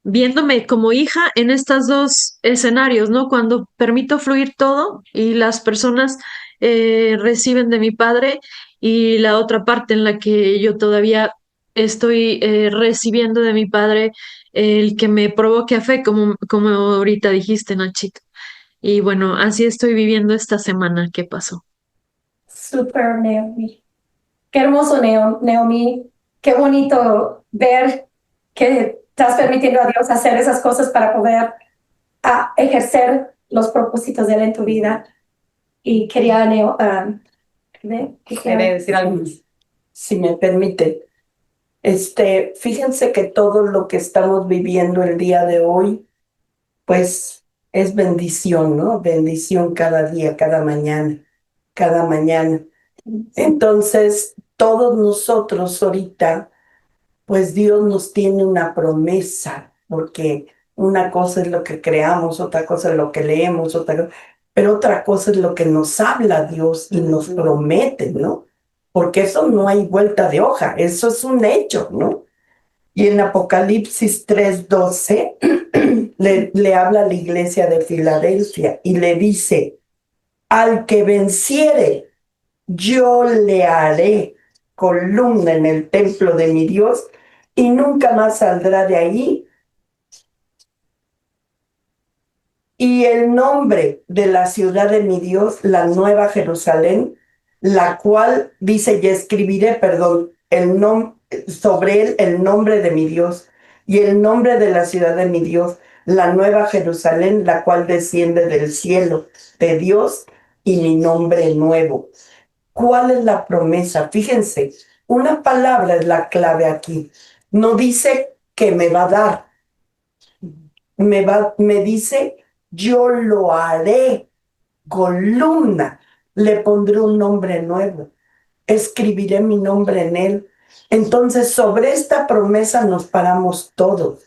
viéndome como hija en estos dos escenarios, ¿no? Cuando permito fluir todo y las personas reciben de mi padre y la otra parte en la que yo todavía estoy recibiendo de mi padre el que me provoque a fe, como ahorita dijiste, Nachito. Y bueno, así estoy viviendo esta semana que pasó. Super, Naomi. Qué hermoso, Naomi. Qué bonito ver que estás permitiendo a Dios hacer esas cosas para poder ejercer los propósitos de Él en tu vida. Y quería, Quería decir algo. Si me permite. Fíjense que todo lo que estamos viviendo el día de hoy, pues es bendición, ¿no? Bendición cada día, cada mañana, cada mañana. Entonces, todos nosotros ahorita, pues Dios nos tiene una promesa, porque una cosa es lo que creamos, otra cosa es lo que leemos, pero otra cosa es lo que nos habla Dios y nos promete, ¿no? Porque eso no hay vuelta de hoja, eso es un hecho, ¿no? Y en Apocalipsis 3:12 le habla a la iglesia de Filadelfia y le dice, al que venciere, yo le haré columna en el templo de mi Dios y nunca más saldrá de ahí. Y el nombre de la ciudad de mi Dios, la Nueva Jerusalén, la cual dice, y escribiré, sobre él el nombre de mi Dios y el nombre de la ciudad de mi Dios, la Nueva Jerusalén, la cual desciende del cielo de Dios y mi nombre nuevo. ¿Cuál es la promesa? Fíjense, una palabra es la clave aquí. No dice que me va a dar, me dice, yo lo haré columna, le pondré un nombre nuevo, escribiré mi nombre en él. Entonces, sobre esta promesa nos paramos todos.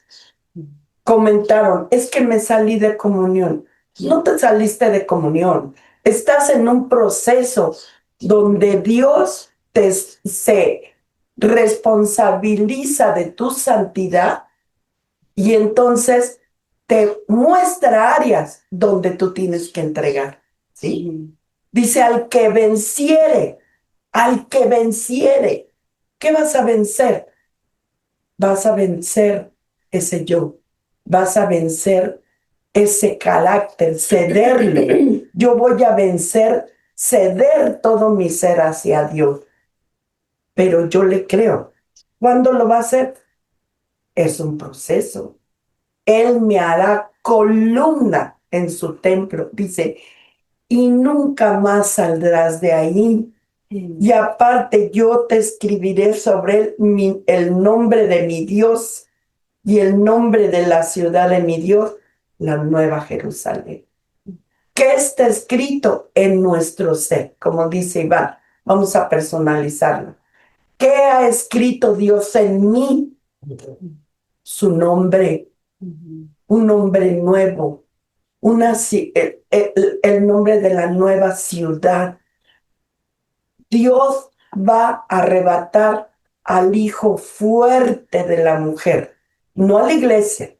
Comentaron, es que me salí de comunión. No te saliste de comunión, estás en un proceso donde Dios se responsabiliza de tu santidad y entonces te muestra áreas donde tú tienes que entregar, ¿sí? Dice, al que venciere, ¿qué vas a vencer? Vas a vencer ese yo, vas a vencer ese carácter, cederle. Yo voy a vencer, ceder todo mi ser hacia Dios. Pero yo le creo. ¿Cuándo lo va a hacer? Es un proceso. Él me hará columna en su templo, dice, y nunca más saldrás de ahí. Y aparte yo te escribiré sobre él el nombre de mi Dios y el nombre de la ciudad de mi Dios, la Nueva Jerusalén. ¿Qué está escrito en nuestro ser? Como dice Iván, vamos a personalizarlo. ¿Qué ha escrito Dios en mí? Su nombre, un nombre nuevo, el nombre de la nueva ciudad. Dios va a arrebatar al hijo fuerte de la mujer, no a la iglesia.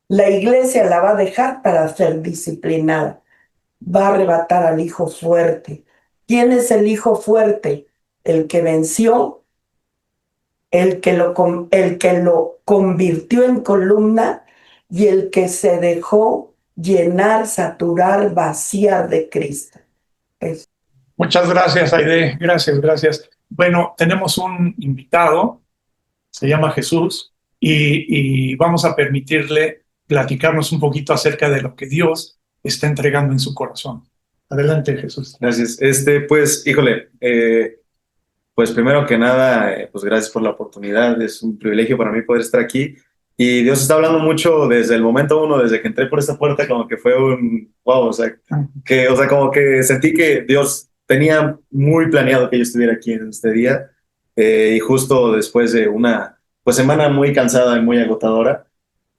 La iglesia la va a dejar para ser disciplinada. Va a arrebatar al hijo fuerte. ¿Quién es el hijo fuerte? El que venció, el que lo convirtió en columna y el que se dejó llenar, saturar, vaciar de Cristo. Muchas gracias, Aide. Gracias, gracias. Bueno, tenemos un invitado, se llama Jesús, y vamos a permitirle platicarnos un poquito acerca de lo que Dios está entregando en su corazón. Adelante, Jesús. Gracias. Pues, híjole, pues primero que nada, pues gracias por la oportunidad. Es un privilegio para mí poder estar aquí. Y Dios está hablando mucho desde el momento uno, desde que entré por esta puerta, como que fue un wow, o sea, como que sentí que Dios tenía muy planeado que yo estuviera aquí en este día. Y justo después de una semana muy cansada y muy agotadora.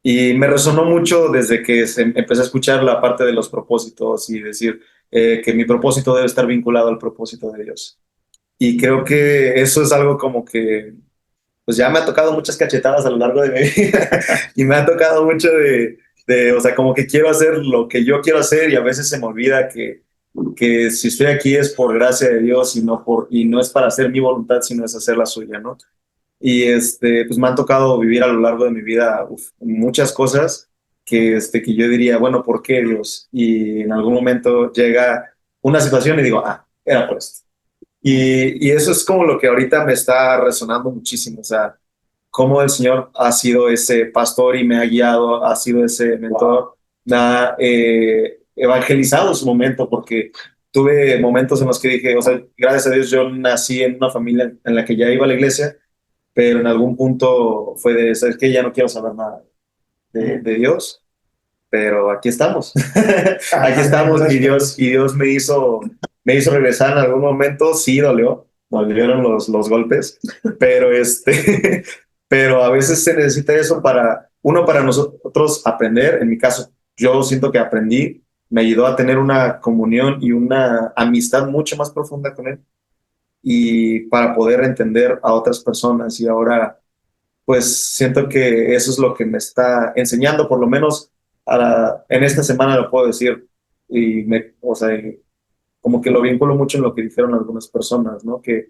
Y me resonó mucho desde que empecé a escuchar la parte de los propósitos y decir que mi propósito debe estar vinculado al propósito de Dios. Y creo que eso es algo como que, pues ya me ha tocado muchas cachetadas a lo largo de mi vida y me ha tocado mucho o sea, como que quiero hacer lo que yo quiero hacer y a veces se me olvida que si estoy aquí es por gracia de Dios y no es para hacer mi voluntad, sino es hacer la suya, ¿no? Y pues me han tocado vivir a lo largo de mi vida muchas cosas que yo diría, bueno, ¿por qué Dios? Y en algún momento llega una situación y digo, era por esto. Y eso es como lo que ahorita me está resonando muchísimo, o sea, cómo el Señor ha sido ese pastor y me ha guiado, ha sido ese mentor, me ha evangelizado en su momento, porque tuve momentos en los que dije, o sea, gracias a Dios yo nací en una familia en la que ya iba a la iglesia, pero en algún punto fue de, ¿sabes qué? Ya no quiero saber nada de Dios, pero aquí estamos. Aquí estamos y Dios me hizo regresar en algún momento. Sí, dolieron los golpes, pero pero a veces se necesita eso para nosotros aprender. En mi caso, yo siento que aprendí, me ayudó a tener una comunión y una amistad mucho más profunda con Él, y para poder entender a otras personas. Y ahora pues siento que eso es lo que me está enseñando, por lo menos en esta semana lo puedo decir, y o sea, como que lo vinculo mucho en lo que dijeron algunas personas, ¿no? Que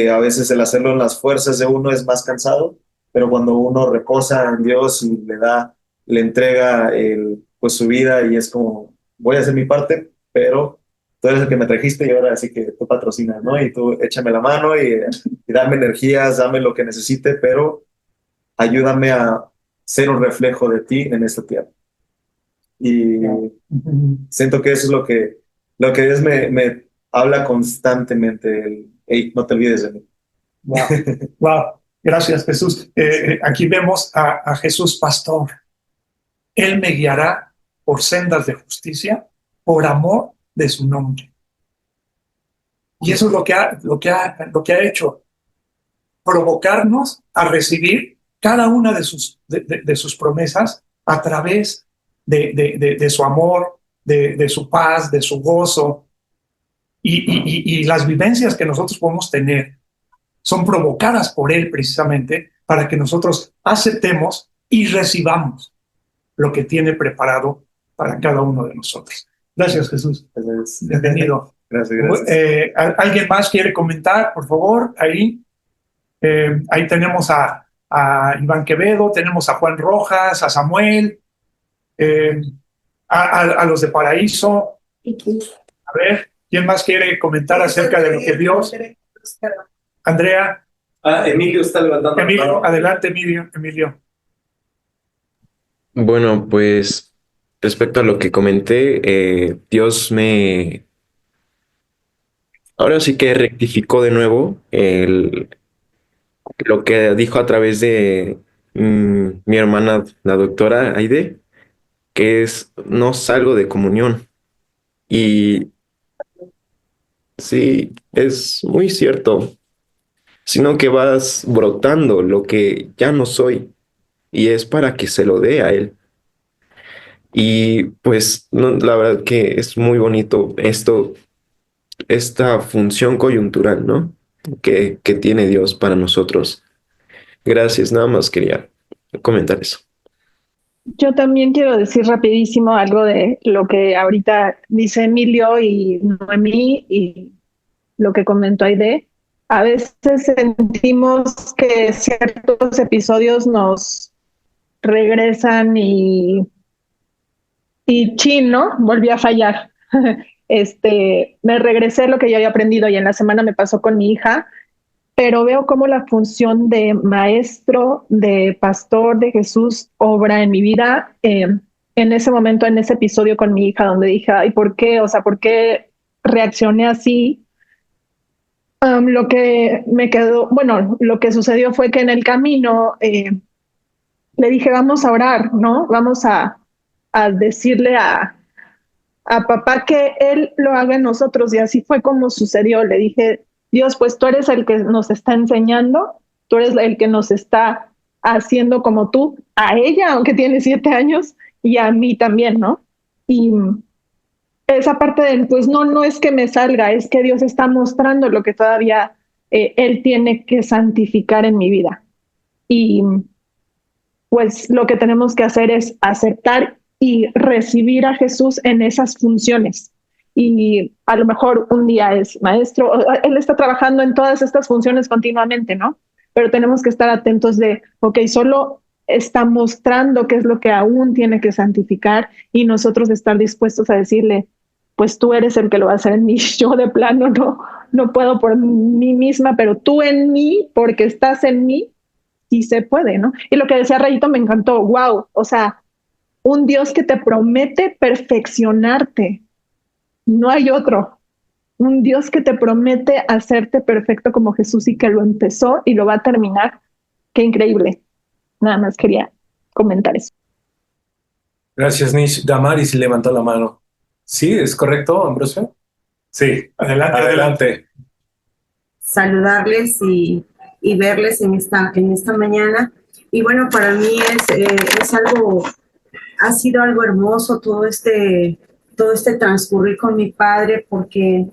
a veces el hacerlo en las fuerzas de uno es más cansado, pero cuando uno reposa en Dios y le entrega pues su vida, y es como, voy a hacer mi parte, pero tú eres el que me trajiste y ahora sí que tú patrocinas, ¿no? Y tú échame la mano y dame energías, dame lo que necesite, pero ayúdame a ser un reflejo de ti en esta tierra. Y siento que eso es lo que Dios me habla constantemente, hey, no te olvides de mí. Wow, wow. Gracias, Jesús. Aquí vemos a Jesús pastor. Él me guiará por sendas de justicia, por amor de su nombre. Y eso es lo que ha hecho, provocarnos a recibir cada una de sus promesas a través de su amor, de su paz, de su gozo. Y las vivencias que nosotros podemos tener son provocadas por Él precisamente para que nosotros aceptemos y recibamos lo que tiene preparado para cada uno de nosotros. Gracias, Jesús. Bienvenido. Gracias. ¿Alguien más quiere comentar, por favor? Ahí tenemos a Iván Quevedo, tenemos a Juan Rojas, a Samuel, a los de Paraíso. A ver, ¿quién más quiere comentar acerca de lo que Dios? Andrea. Emilio está levantando. Emilio, adelante, Emilio. Bueno, pues respecto a lo que comenté, ahora sí que rectificó de nuevo lo que dijo a través de mi hermana, la doctora Aide, que es no salgo de comunión. Y sí, es muy cierto, sino que vas brotando lo que ya no soy y es para que se lo dé a él. Y pues la verdad que es muy bonito esta función coyuntural, ¿no? Que tiene Dios para nosotros. Gracias, nada más quería comentar eso. Yo también quiero decir rapidísimo algo de lo que ahorita dice Emilio y Noemí y lo que comentó Aide. A veces sentimos que ciertos episodios nos regresan y chin, ¿no? Volví a fallar. Me regresé lo que yo había aprendido y en la semana me pasó con mi hija, pero veo cómo la función de maestro, de pastor, de Jesús obra en mi vida. En ese momento, en ese episodio con mi hija, donde dije, ay, ¿por qué? O sea, ¿por qué reaccioné así? Lo que me quedó, bueno, lo que sucedió fue que en el camino le dije, vamos a orar, ¿no? Vamos a decirle a papá que él lo haga en nosotros. Y así fue como sucedió. Le dije, Dios, pues tú eres el que nos está enseñando, tú eres el que nos está haciendo como tú, a ella, aunque tiene 7 años, y a mí también, ¿no? Y esa parte de, pues no es que me salga, es que Dios está mostrando lo que todavía Él tiene que santificar en mi vida. Y pues lo que tenemos que hacer es aceptar y recibir a Jesús en esas funciones. Y a lo mejor un día es maestro, él está trabajando en todas estas funciones continuamente, ¿no? Pero tenemos que estar atentos de, ok, solo está mostrando qué es lo que aún tiene que santificar y nosotros estar dispuestos a decirle, pues tú eres el que lo va a hacer en mí, yo de plano no puedo por mí misma, pero tú en mí, porque estás en mí, sí se puede, ¿no? Y lo que decía Rayito me encantó, wow, o sea, un Dios que te promete perfeccionarte, no hay otro. Un Dios que te promete hacerte perfecto como Jesús y que lo empezó y lo va a terminar. Qué increíble. Nada más quería comentar eso. Gracias, Nish. Damaris levantó la mano. Sí, ¿es correcto, Ambrosio? Sí, adelante. Saludarles y verles en esta mañana. Y bueno, para mí ha sido algo hermoso todo este transcurrir con mi padre, porque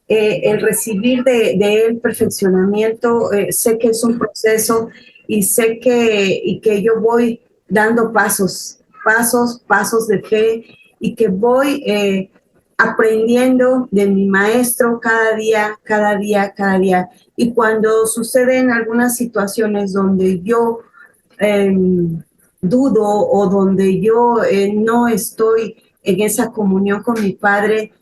el recibir de él perfeccionamiento, sé que es un proceso y sé que yo voy dando pasos de fe y que voy aprendiendo de mi maestro cada día. Y cuando suceden algunas situaciones donde yo dudo o donde yo no estoy en esa comunión con mi padre,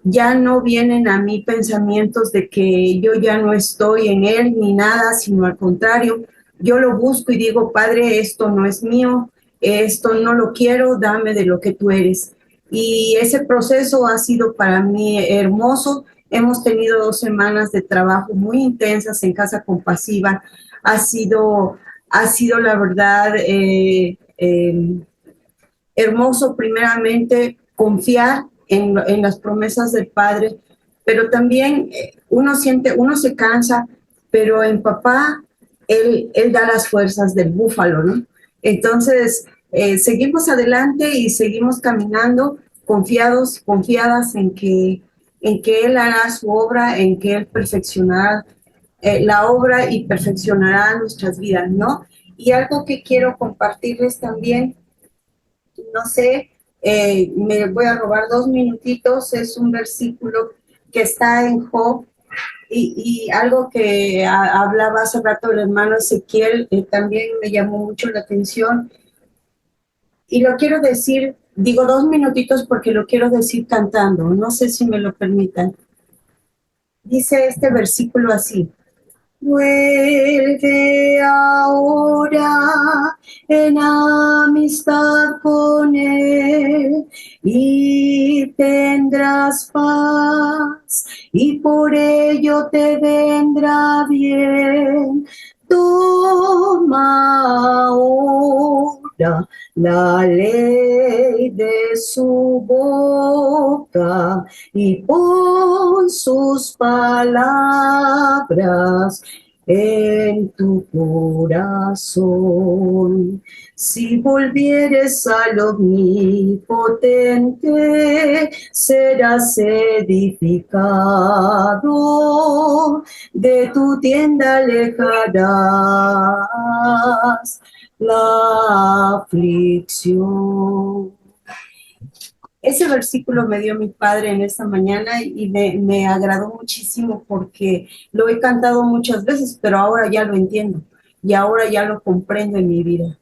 ya no vienen a mí pensamientos de que yo ya no estoy en él ni nada, sino al contrario, yo lo busco y digo, Padre, esto no es mío, esto no lo quiero, dame de lo que tú eres. Y ese proceso ha sido para mí hermoso. Hemos tenido 2 semanas de trabajo muy intensas en Casa Compasiva. Ha sido la verdad hermoso, primeramente, confiar en las promesas del Padre, pero también uno se cansa, pero en papá, él da las fuerzas del búfalo, ¿no? Entonces, seguimos adelante y seguimos caminando confiadas en que Él hará su obra, en que Él perfeccionará la obra y perfeccionará nuestras vidas, ¿no? Y algo que quiero compartirles también, no sé, me voy a robar 2 minutitos, es un versículo que está en Job y algo que hablaba hace rato el hermano Ezequiel, también me llamó mucho la atención y lo quiero decir, digo 2 minutitos porque lo quiero decir cantando, no sé si me lo permitan. Dice este versículo así: Vuelve ahora en amistad con Él y tendrás paz y por ello te vendrá bien. Toma ahora la ley de su boca y pon sus palabras en tu corazón. Si volvieres al Omnipotente, serás edificado, de tu tienda alejarás la aflicción. Ese versículo me dio mi padre en esta mañana y me agradó muchísimo porque lo he cantado muchas veces, pero ahora ya lo entiendo y ahora ya lo comprendo en mi vida.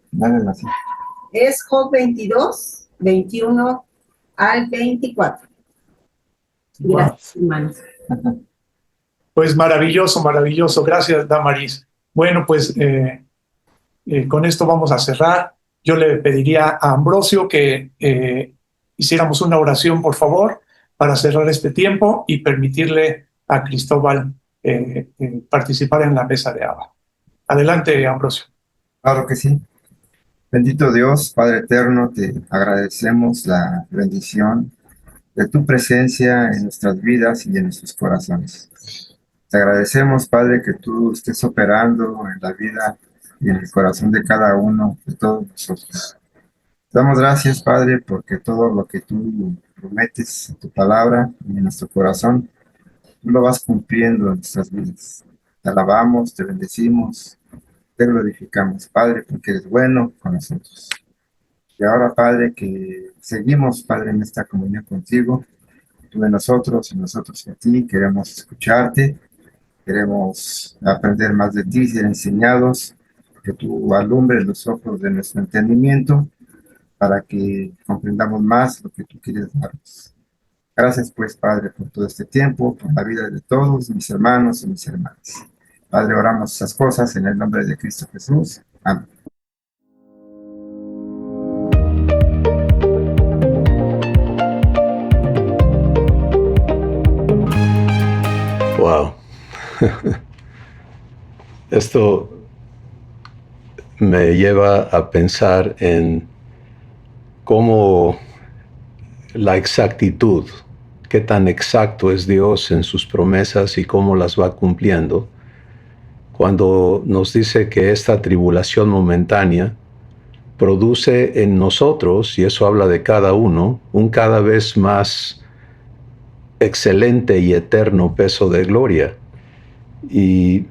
Es Job 22, 21 al 24. Gracias, hermanos. Pues maravilloso, maravilloso. Gracias, Damaris. Bueno, pues con esto vamos a cerrar. Yo le pediría a Ambrosio que hiciéramos una oración, por favor, para cerrar este tiempo y permitirle a Cristóbal participar en la mesa de Abba. Adelante, Ambrosio. Claro que sí. Bendito Dios, Padre eterno, te agradecemos la bendición de tu presencia en nuestras vidas y en nuestros corazones. Te agradecemos, Padre, que tú estés operando en la vida y en el corazón de cada uno de todos nosotros. Te damos gracias, Padre, porque todo lo que tú prometes en tu palabra y en nuestro corazón, tú lo vas cumpliendo en nuestras vidas. Te alabamos, te bendecimos, te glorificamos, Padre, porque eres bueno con nosotros. Y ahora, Padre, que seguimos, Padre, en esta comunión contigo, tú de nosotros y nosotros de ti, queremos escucharte, queremos aprender más de ti, ser enseñados, que tú alumbres los ojos de nuestro entendimiento para que comprendamos más lo que tú quieres darnos. Gracias, pues, Padre, por todo este tiempo, por la vida de todos mis hermanos y mis hermanas. Padre, oramos esas cosas en el nombre de Cristo Jesús. Amén. Wow. Esto me lleva a pensar en cómo la exactitud, qué tan exacto es Dios en sus promesas y cómo las va cumpliendo, cuando nos dice que esta tribulación momentánea produce en nosotros, y eso habla de cada uno, un cada vez más excelente y eterno peso de gloria. Y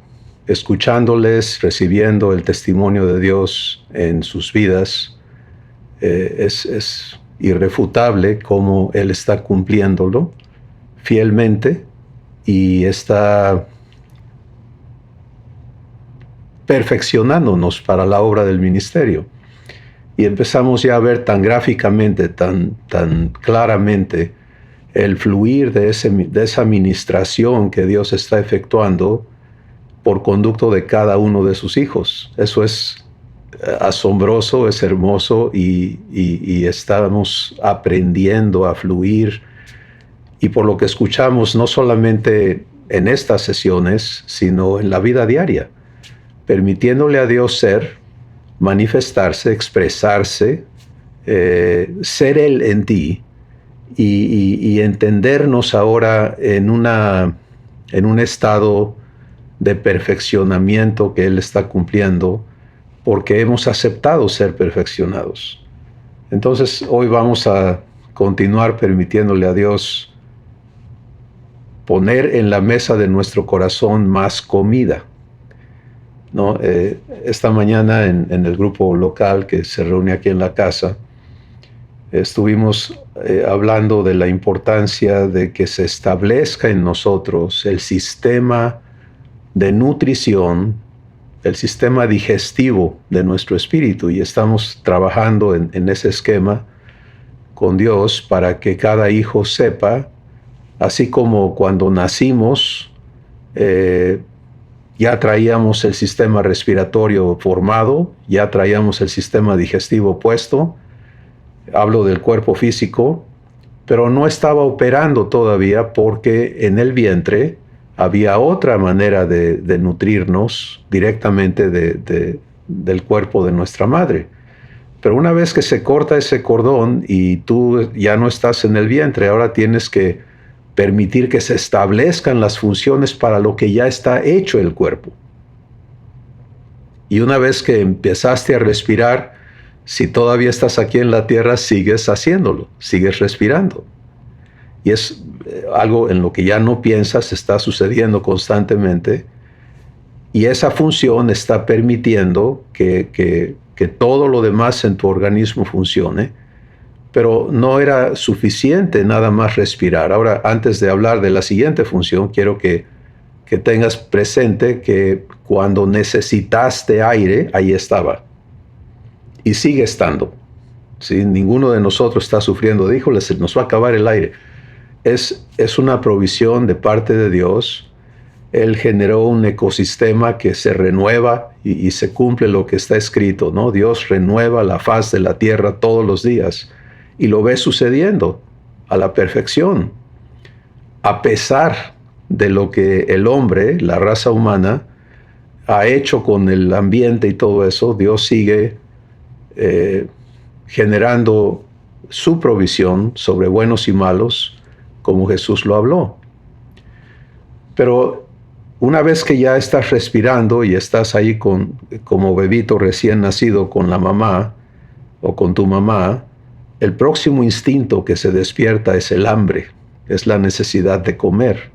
escuchándoles, recibiendo el testimonio de Dios en sus vidas, es irrefutable cómo Él está cumpliéndolo fielmente y está perfeccionándonos para la obra del ministerio. Y empezamos ya a ver tan gráficamente, tan claramente el fluir de esa administración que Dios está efectuando por conducto de cada uno de sus hijos. Eso es asombroso, es hermoso y estamos aprendiendo a fluir. Y por lo que escuchamos, no solamente en estas sesiones, sino en la vida diaria, permitiéndole a Dios ser, manifestarse, expresarse, ser Él en ti y entendernos ahora en un estado de perfeccionamiento que Él está cumpliendo porque hemos aceptado ser perfeccionados. Entonces hoy vamos a continuar permitiéndole a Dios poner en la mesa de nuestro corazón más comida, ¿no? Esta mañana en el grupo local que se reúne aquí en la casa, estuvimos hablando de la importancia de que se establezca en nosotros el sistema de nutrición, el sistema digestivo de nuestro espíritu, y estamos trabajando en ese esquema con Dios para que cada hijo sepa, así como cuando nacimos, ya traíamos el sistema respiratorio formado, ya traíamos el sistema digestivo puesto, hablo del cuerpo físico, pero no estaba operando todavía porque en el vientre había otra manera de nutrirnos directamente del cuerpo de nuestra madre. Pero una vez que se corta ese cordón y tú ya no estás en el vientre, ahora tienes que permitir que se establezcan las funciones para lo que ya está hecho el cuerpo. Y una vez que empezaste a respirar, si todavía estás aquí en la tierra, sigues haciéndolo, sigues respirando. Y es algo en lo que ya no piensas, está sucediendo constantemente. Y esa función está permitiendo que todo lo demás en tu organismo funcione. Pero no era suficiente nada más respirar. Ahora, antes de hablar de la siguiente función, quiero que tengas presente que cuando necesitaste aire, ahí estaba. Y sigue estando. ¿Sí? Ninguno de nosotros está sufriendo de, híjole, se nos va a acabar el aire. Es una provisión de parte de Dios. Él generó un ecosistema que se renueva y se cumple lo que está escrito, ¿no? Dios renueva la faz de la tierra todos los días. Y lo ves sucediendo a la perfección. A pesar de lo que el hombre, la raza humana, ha hecho con el ambiente y todo eso, Dios sigue generando su provisión sobre buenos y malos, como Jesús lo habló. Pero una vez que ya estás respirando y estás ahí como bebito recién nacido con la mamá o con tu mamá, el próximo instinto que se despierta es el hambre, es la necesidad de comer.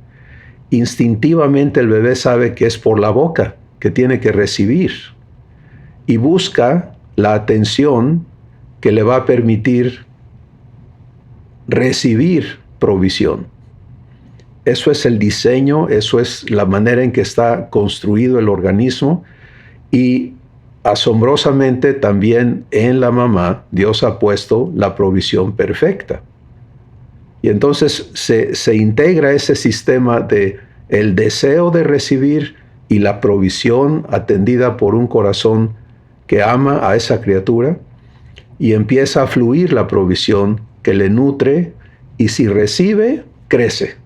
Instintivamente el bebé sabe que es por la boca que tiene que recibir y busca la atención que le va a permitir recibir provisión. Eso es el diseño, eso es la manera en que está construido el organismo y asombrosamente también en la mamá Dios ha puesto la provisión perfecta. Y entonces se integra ese sistema de el deseo de recibir y la provisión atendida por un corazón que ama a esa criatura y empieza a fluir la provisión que le nutre y si recibe, crece.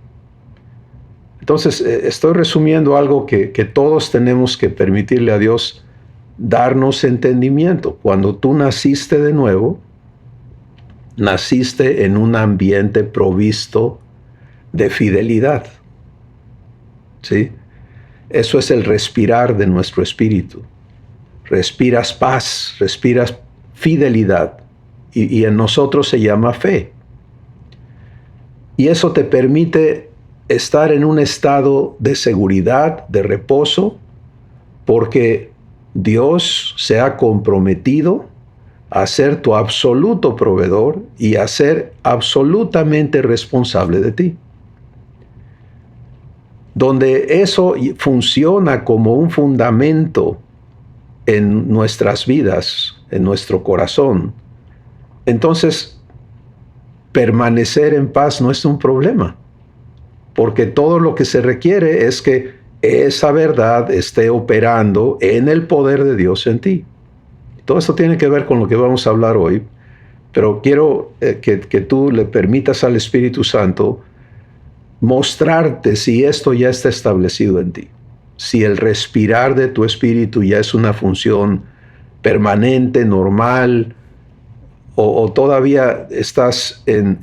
Entonces estoy resumiendo algo que todos tenemos que permitirle a Dios darnos entendimiento. Cuando tú naciste de nuevo, naciste en un ambiente provisto de fidelidad. ¿Sí? Eso es el respirar de nuestro espíritu. Respiras paz, respiras fidelidad. Y en nosotros se llama fe. Y eso te permite estar en un estado de seguridad, de reposo, porque Dios se ha comprometido a ser tu absoluto proveedor y a ser absolutamente responsable de ti. Donde eso funciona como un fundamento en nuestras vidas, en nuestro corazón, entonces permanecer en paz no es un problema, porque todo lo que se requiere es que esa verdad esté operando en el poder de Dios en ti. Todo esto tiene que ver con lo que vamos a hablar hoy, pero quiero que tú le permitas al Espíritu Santo mostrarte si esto ya está establecido en ti, si el respirar de tu espíritu ya es una función permanente, normal, o todavía estás en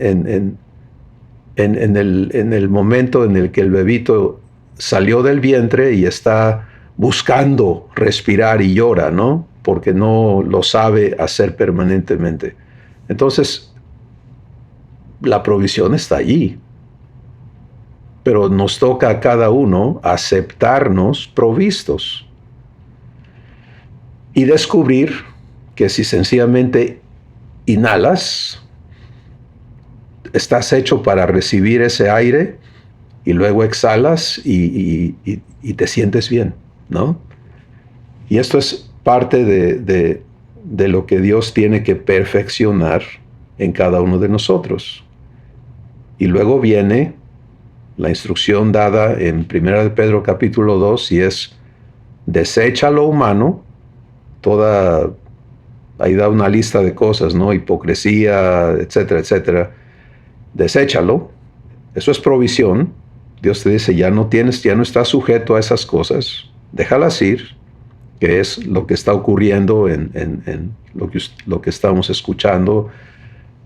el momento en el que el bebito salió del vientre y está buscando respirar y llora, ¿no? Porque no lo sabe hacer permanentemente. Entonces, la provisión está allí. Pero nos toca a cada uno aceptarnos provistos y descubrir que si sencillamente inhalas, estás hecho para recibir ese aire y luego exhalas y te sientes bien, ¿no? Y esto es parte de lo que Dios tiene que perfeccionar en cada uno de nosotros. Y luego viene la instrucción dada en 1 de Pedro capítulo 2 y es desecha lo humano, ahí da una lista de cosas, ¿no? Hipocresía, etcétera, etcétera. Deséchalo. Eso es provisión. Dios te dice, ya no estás sujeto a esas cosas. Déjalas ir, que es lo que está ocurriendo en lo que estamos escuchando.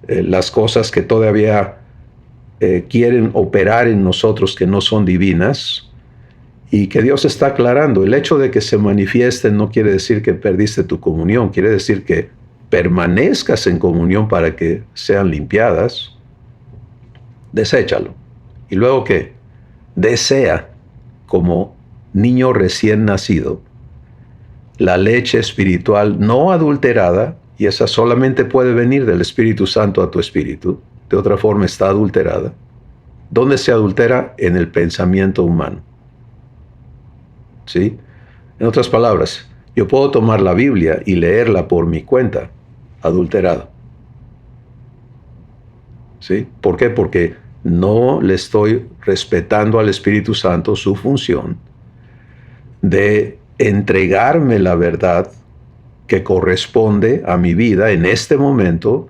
Las cosas que todavía quieren operar en nosotros que no son divinas y que Dios está aclarando. El hecho de que se manifiesten no quiere decir que perdiste tu comunión, quiere decir que permanezcas en comunión para que sean limpiadas. Deséchalo. ¿Y luego qué? Desea, como niño recién nacido, la leche espiritual no adulterada, y esa solamente puede venir del Espíritu Santo a tu espíritu. De otra forma está adulterada. ¿Dónde se adultera? En el pensamiento humano. ¿Sí? En otras palabras, yo puedo tomar la Biblia y leerla por mi cuenta, adulterada. ¿Sí? ¿Por qué? Porque no le estoy respetando al Espíritu Santo su función de entregarme la verdad que corresponde a mi vida en este momento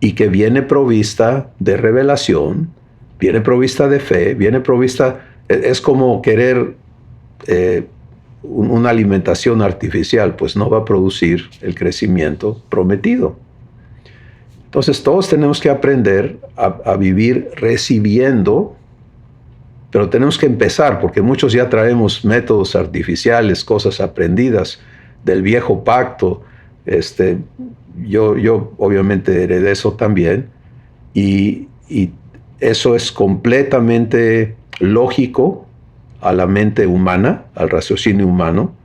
y que viene provista de revelación, viene provista de fe, viene provista, es como querer una alimentación artificial, pues no va a producir el crecimiento prometido. Entonces todos tenemos que aprender a vivir recibiendo, pero tenemos que empezar, porque muchos ya traemos métodos artificiales, cosas aprendidas del viejo pacto. Yo obviamente heredé eso también, y eso es completamente lógico a la mente humana, al raciocinio humano,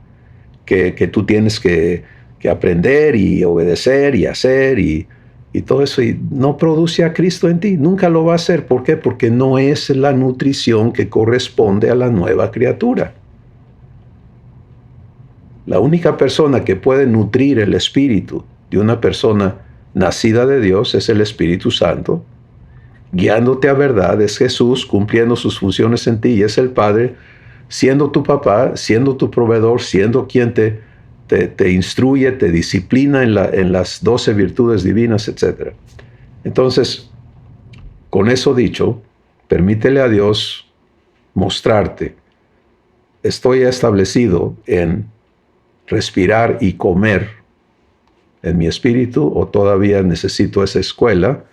que tú tienes que aprender y obedecer y hacer y todo eso, y no produce a Cristo en ti, nunca lo va a hacer. ¿Por qué? Porque no es la nutrición que corresponde a la nueva criatura. La única persona que puede nutrir el espíritu de una persona nacida de Dios es el Espíritu Santo, guiándote a verdad, es Jesús cumpliendo sus funciones en ti, y es el Padre siendo tu papá, siendo tu proveedor, siendo quien te instruye, te disciplina en las 12 virtudes divinas, etc. Entonces, con eso dicho, permítele a Dios mostrarte. Estoy establecido en respirar y comer en mi espíritu, o todavía necesito esa escuela,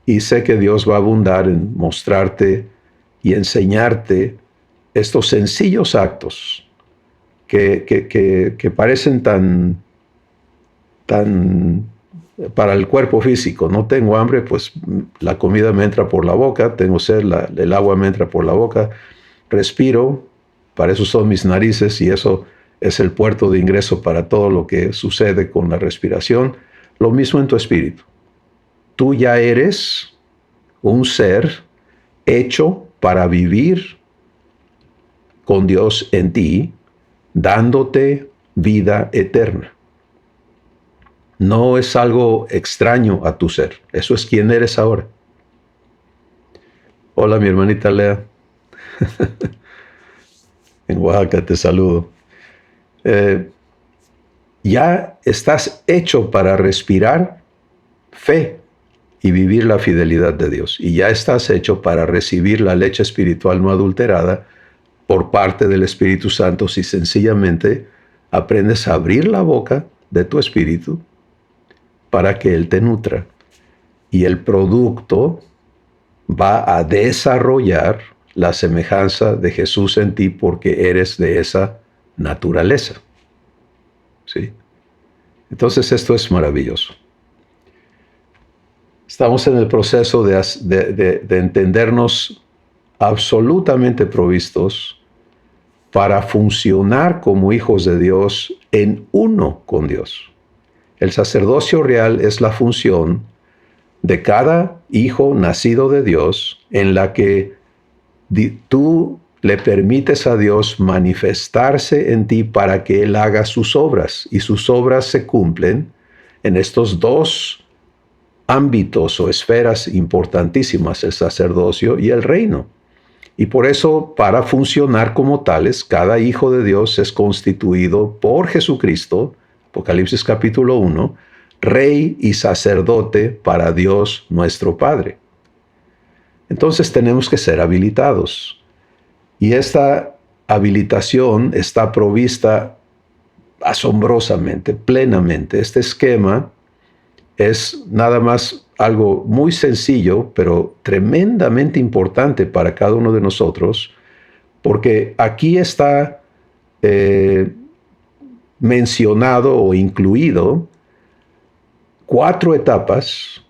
y sé que Dios va a abundar en mostrarte y enseñarte estos sencillos actos que parecen tan para el cuerpo físico. No tengo hambre, pues la comida me entra por la boca, tengo sed, el agua me entra por la boca, respiro, para eso son mis narices, y eso es el puerto de ingreso para todo lo que sucede con la respiración. Lo mismo en tu espíritu. Tú ya eres un ser hecho para vivir con Dios en ti, dándote vida eterna. No es algo extraño a tu ser. Eso es quien eres ahora. Hola, mi hermanita Lea. En Oaxaca te saludo. Ya estás hecho para respirar fe y vivir la fidelidad de Dios. Y ya estás hecho para recibir la leche espiritual no adulterada por parte del Espíritu Santo, si sencillamente aprendes a abrir la boca de tu espíritu para que Él te nutra. Y el producto va a desarrollar la semejanza de Jesús en ti, porque eres de esa naturaleza. ¿Sí? Entonces esto es maravilloso. Estamos en el proceso de entendernos absolutamente provistos para funcionar como hijos de Dios en uno con Dios. El sacerdocio real es la función de cada hijo nacido de Dios, en la que tú le permites a Dios manifestarse en ti para que Él haga sus obras, y sus obras se cumplen en estos dos ámbitos o esferas importantísimas, el sacerdocio y el reino. Y por eso, para funcionar como tales, cada hijo de Dios es constituido por Jesucristo, Apocalipsis capítulo 1, rey y sacerdote para Dios nuestro Padre. Entonces tenemos que ser habilitados. Y esta habilitación está provista asombrosamente, plenamente. Este esquema es nada más algo muy sencillo, pero tremendamente importante para cada uno de nosotros, porque aquí está mencionado o incluido 4 etapas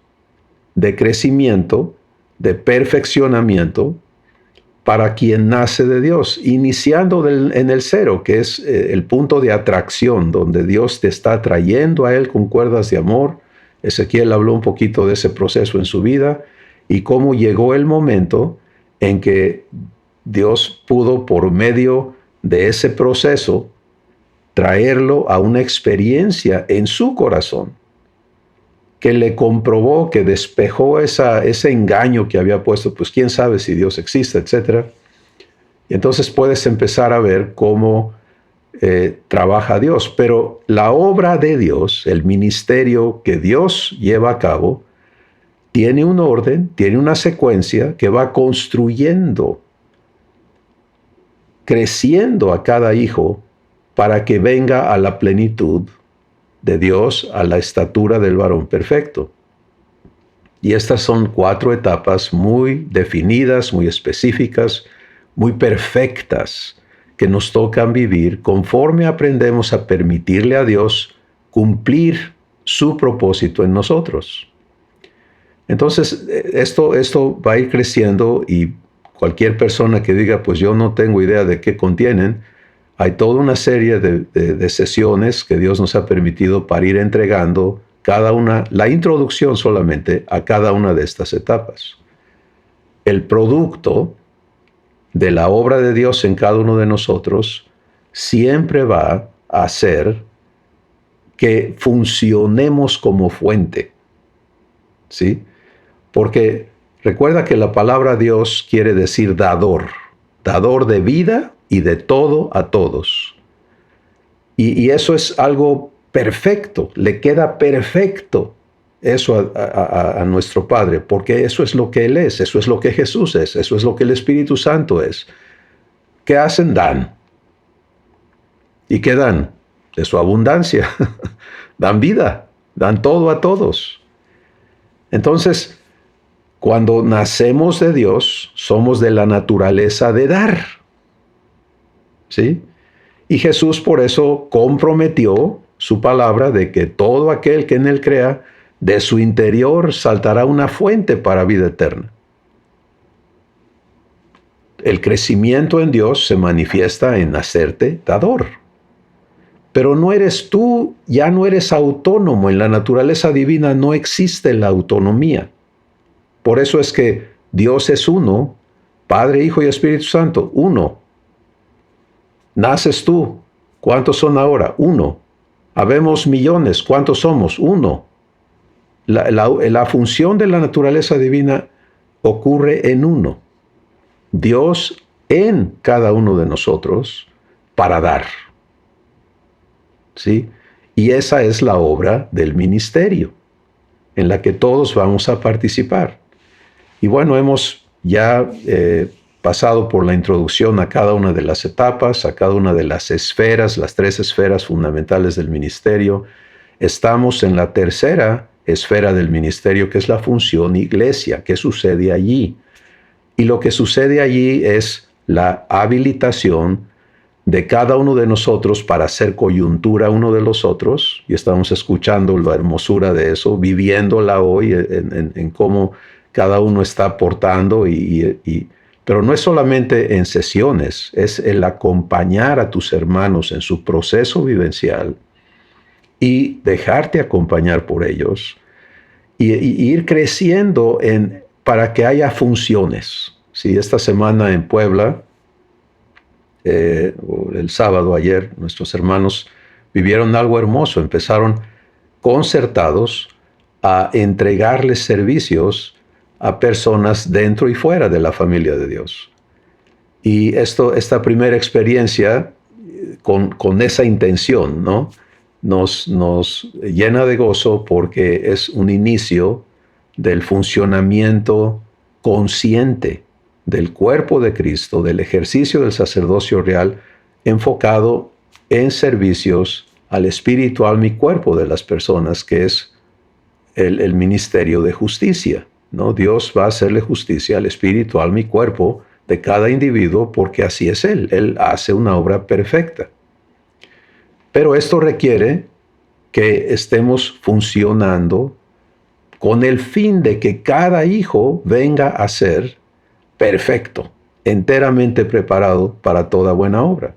de crecimiento, de perfeccionamiento para quien nace de Dios, iniciando en el 0, que es el punto de atracción, donde Dios te está atrayendo a Él con cuerdas de amor. Ezequiel habló un poquito de ese proceso en su vida y cómo llegó el momento en que Dios pudo, por medio de ese proceso, traerlo a una experiencia en su corazón que le comprobó, que despejó ese engaño que había puesto, pues quién sabe si Dios existe, etc. Y entonces puedes empezar a ver cómo trabaja Dios. Pero la obra de Dios, el ministerio que Dios lleva a cabo, tiene un orden, tiene una secuencia que va construyendo, creciendo a cada hijo para que venga a la plenitud de Dios, a la estatura del varón perfecto. Y estas son 4 etapas muy definidas, muy específicas, muy perfectas, que nos tocan vivir conforme aprendemos a permitirle a Dios cumplir su propósito en nosotros. Entonces, esto va a ir creciendo y cualquier persona que diga, pues yo no tengo idea de qué contienen, hay toda una serie de sesiones que Dios nos ha permitido para ir entregando cada una, la introducción solamente a cada una de estas etapas. El producto de la obra de Dios en cada uno de nosotros siempre va a hacer que funcionemos como fuente, ¿sí? Porque recuerda que la palabra Dios quiere decir dador, dador de vida y de todo a todos. Y eso es algo perfecto, le queda perfecto eso a nuestro Padre, porque eso es lo que Él es, eso es lo que Jesús es, eso es lo que el Espíritu Santo es. ¿Qué hacen? Dan. ¿Y qué dan? De su abundancia. Dan vida, dan todo a todos. Entonces, cuando nacemos de Dios, somos de la naturaleza de dar. ¿Sí? Y Jesús por eso comprometió su palabra de que todo aquel que en Él crea, de su interior saltará una fuente para vida eterna. El crecimiento en Dios se manifiesta en hacerte dador. Pero no eres tú, ya no eres autónomo. En la naturaleza divina no existe la autonomía. Por eso es que Dios es uno, Padre, Hijo y Espíritu Santo, uno. Naces tú, ¿cuántos son ahora? 1. Habemos millones, ¿cuántos somos? 1. La función de la naturaleza divina ocurre en uno. Dios en cada uno de nosotros para dar. ¿Sí? Y esa es la obra del ministerio, en la que todos vamos a participar. Y bueno, hemos ya pasado por la introducción a cada una de las etapas, a cada una de las esferas, las 3 esferas fundamentales del ministerio. Estamos en la tercera esfera del ministerio, que es la función iglesia. ¿Qué sucede allí? Y lo que sucede allí es la habilitación de cada uno de nosotros para hacer coyuntura uno de los otros, y estamos escuchando la hermosura de eso, viviéndola hoy en cómo cada uno está aportando, pero no es solamente en sesiones, es el acompañar a tus hermanos en su proceso vivencial y dejarte acompañar por ellos y ir creciendo para que haya funciones. Sí, esta semana en Puebla, el sábado ayer, nuestros hermanos vivieron algo hermoso. Empezaron concertados a entregarles servicios a personas dentro y fuera de la familia de Dios. Y esta primera experiencia con esa intención, ¿no? Nos llena de gozo porque es un inicio del funcionamiento consciente del cuerpo de Cristo, del ejercicio del sacerdocio real, enfocado en servicios al espíritu, alma y cuerpo de las personas, que es el ministerio de justicia, ¿no? Dios va a hacerle justicia al espíritu, alma y cuerpo de cada individuo porque así es Él. Él hace una obra perfecta. Pero esto requiere que estemos funcionando con el fin de que cada hijo venga a ser perfecto, enteramente preparado para toda buena obra.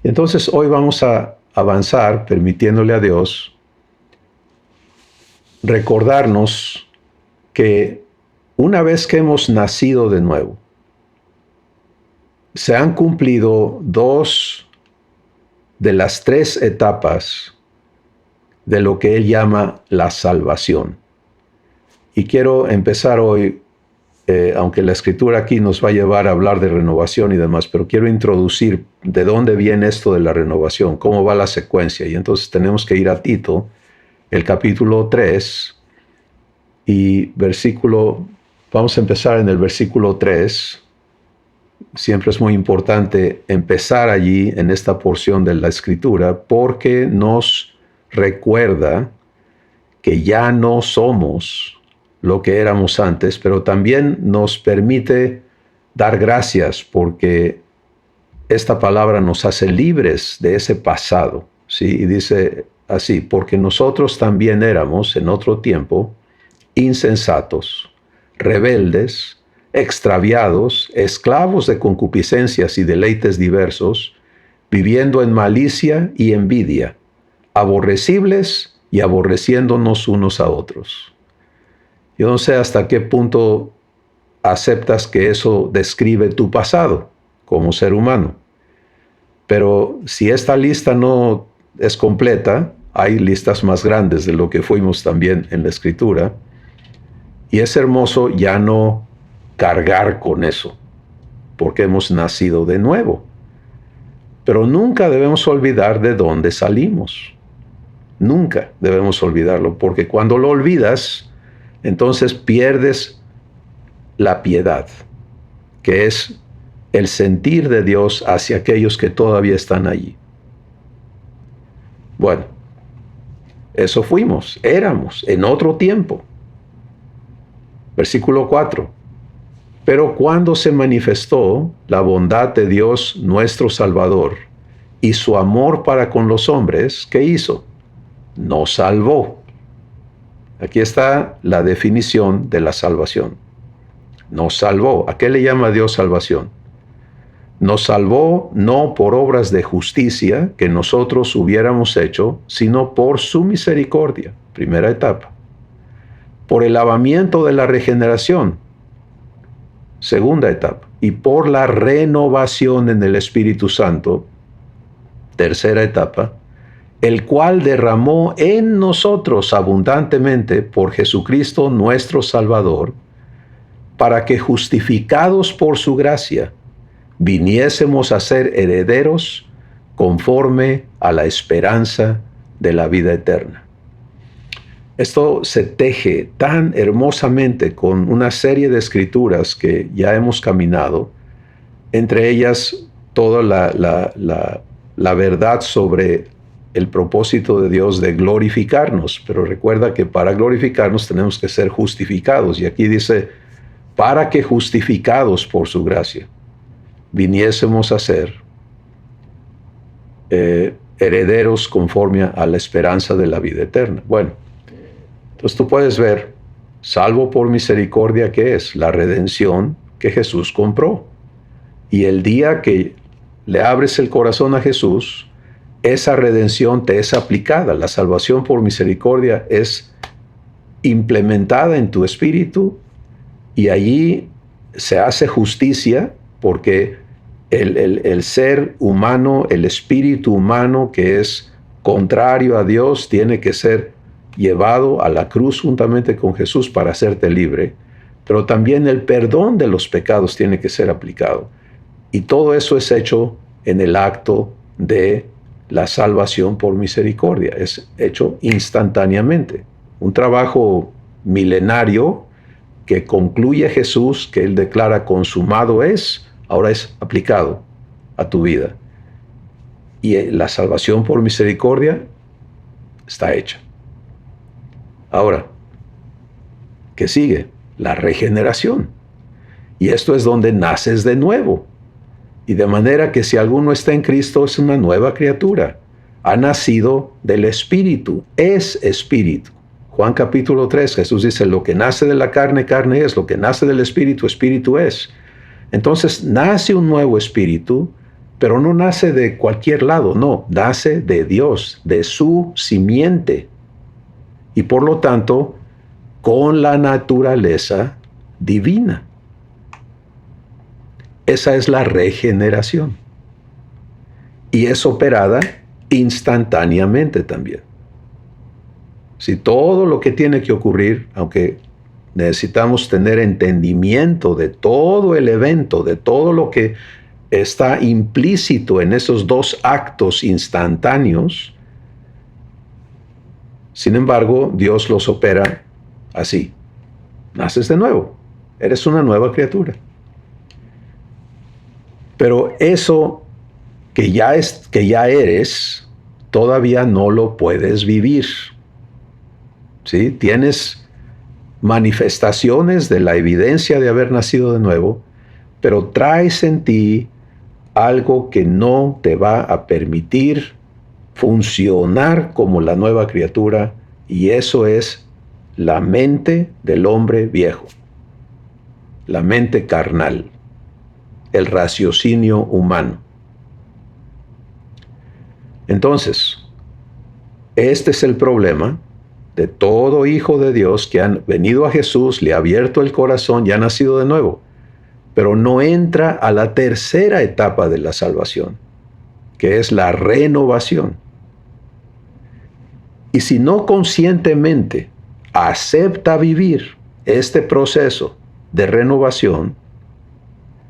Entonces hoy vamos a avanzar permitiéndole a Dios recordarnos que una vez que hemos nacido de nuevo, se han cumplido 2 de las 3 etapas de lo que él llama la salvación. Y quiero empezar hoy, aunque la escritura aquí nos va a llevar a hablar de renovación y demás, pero quiero introducir de dónde viene esto de la renovación, cómo va la secuencia. Y entonces tenemos que ir a Tito, el capítulo 3, y vamos a empezar en el versículo 3. Siempre es muy importante empezar allí en esta porción de la escritura porque nos recuerda que ya no somos lo que éramos antes, pero también nos permite dar gracias porque esta palabra nos hace libres de ese pasado, ¿sí? Y dice así, porque nosotros también éramos en otro tiempo insensatos, rebeldes, extraviados, esclavos de concupiscencias y deleites diversos, viviendo en malicia y envidia, aborrecibles y aborreciéndonos unos a otros. Yo no sé hasta qué punto aceptas que eso describe tu pasado como ser humano, pero si esta lista no es completa, hay listas más grandes de lo que fuimos también en la Escritura, y es hermoso ya no cargar con eso, porque hemos nacido de nuevo. Pero nunca debemos olvidar de dónde salimos. Nunca debemos olvidarlo, porque cuando lo olvidas, entonces pierdes la piedad, que es el sentir de Dios hacia aquellos que todavía están allí. Bueno, eso éramos en otro tiempo. Versículo 4. Pero cuando se manifestó la bondad de Dios nuestro Salvador y su amor para con los hombres, ¿qué hizo? Nos salvó. Aquí está la definición de la salvación. Nos salvó. ¿A qué le llama Dios salvación? Nos salvó no por obras de justicia que nosotros hubiéramos hecho, sino por su misericordia. Primera etapa. Por el lavamiento de la regeneración. Segunda etapa. Y por la renovación en el Espíritu Santo. Tercera etapa. El cual derramó en nosotros abundantemente por Jesucristo nuestro Salvador, para que justificados por su gracia, viniésemos a ser herederos conforme a la esperanza de la vida eterna. Esto se teje tan hermosamente con una serie de escrituras que ya hemos caminado, entre ellas toda la verdad sobre el propósito de Dios de glorificarnos. Pero recuerda que para glorificarnos tenemos que ser justificados. Y aquí dice, para que justificados por su gracia, viniésemos a ser herederos conforme a la esperanza de la vida eterna. Bueno, entonces tú puedes ver, salvo por misericordia, que es la redención que Jesús compró. Y el día que le abres el corazón a Jesús, esa redención te es aplicada. La salvación por misericordia es implementada en tu espíritu y allí se hace justicia porque el ser humano, el espíritu humano que es contrario a Dios, tiene que ser llevado a la cruz juntamente con Jesús para hacerte libre, pero también el perdón de los pecados tiene que ser aplicado. Y todo eso es hecho en el acto de la salvación por misericordia. Es hecho instantáneamente. Un trabajo milenario que concluye Jesús, que Él declara consumado ahora es aplicado a tu vida. Y la salvación por misericordia está hecha. Ahora, ¿qué sigue? La regeneración. Y esto es donde naces de nuevo. Y de manera que si alguno está en Cristo es una nueva criatura. Ha nacido del Espíritu, es Espíritu. Juan capítulo 3, Jesús dice, lo que nace de la carne, carne es, lo que nace del Espíritu, Espíritu es. Entonces nace un nuevo Espíritu, pero no nace de cualquier lado, no, nace de Dios, de su simiente. Y por lo tanto, con la naturaleza divina. Esa es la regeneración. Y es operada instantáneamente también. Si todo lo que tiene que ocurrir, aunque necesitamos tener entendimiento de todo el evento, de todo lo que está implícito en esos dos actos instantáneos, sin embargo, Dios los opera así. Naces de nuevo, eres una nueva criatura. Pero eso que ya eres, todavía no lo puedes vivir. ¿Sí? Tienes manifestaciones de la evidencia de haber nacido de nuevo, pero traes en ti algo que no te va a permitir funcionar como la nueva criatura, y eso es la mente del hombre viejo, la mente carnal, el raciocinio humano. Entonces, este es el problema de todo hijo de Dios que han venido a Jesús, le ha abierto el corazón y ha nacido de nuevo, pero no entra a la tercera etapa de la salvación, que es la renovación. Y si no conscientemente acepta vivir este proceso de renovación,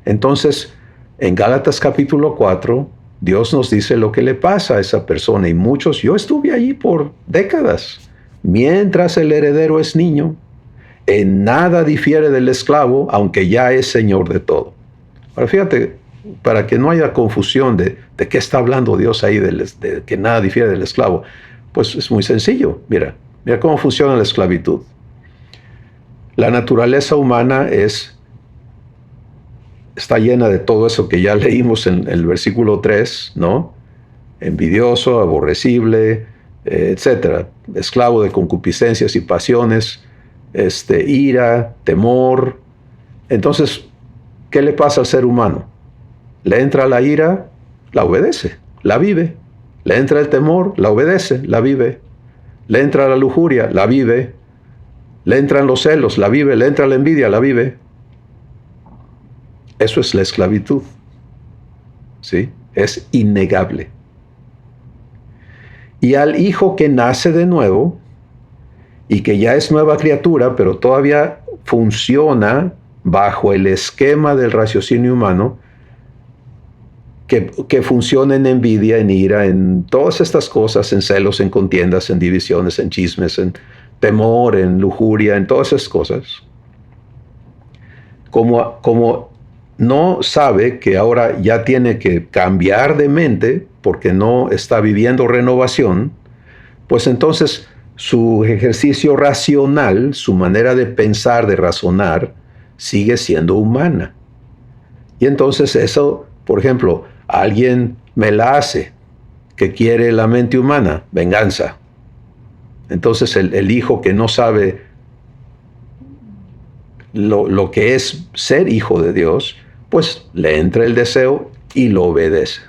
entonces en Gálatas capítulo 4, Dios nos dice lo que le pasa a esa persona, y muchos, yo estuve allí por décadas. Mientras el heredero es niño, en nada difiere del esclavo, aunque ya es señor de todo. Ahora fíjate, para que no haya confusión de qué está hablando Dios ahí, de que nada difiere del esclavo, pues es muy sencillo. Mira cómo funciona la esclavitud. La naturaleza humana está llena de todo eso que ya leímos en el versículo 3, ¿no? Envidioso, aborrecible, etcétera, esclavo de concupiscencias y pasiones, ira, temor. Entonces, ¿qué le pasa al ser humano? Le entra la ira, la obedece, la vive. Le entra el temor, la obedece, la vive. Le entra la lujuria, la vive. Le entran los celos, la vive. Le entra la envidia, la vive. Eso es la esclavitud. ¿Sí? Es innegable. Y al hijo que nace de nuevo y que ya es nueva criatura, pero todavía funciona bajo el esquema del raciocinio humano, que funciona en envidia, en ira, en todas estas cosas, en celos, en contiendas, en divisiones, en chismes, en temor, en lujuria, en todas esas cosas. Como no sabe que ahora ya tiene que cambiar de mente porque no está viviendo renovación, pues entonces su ejercicio racional, su manera de pensar, de razonar, sigue siendo humana. Y entonces eso, por ejemplo, alguien me la hace, que quiere la mente humana, venganza. Entonces el hijo que no sabe lo que es ser hijo de Dios, pues le entra el deseo y lo obedece.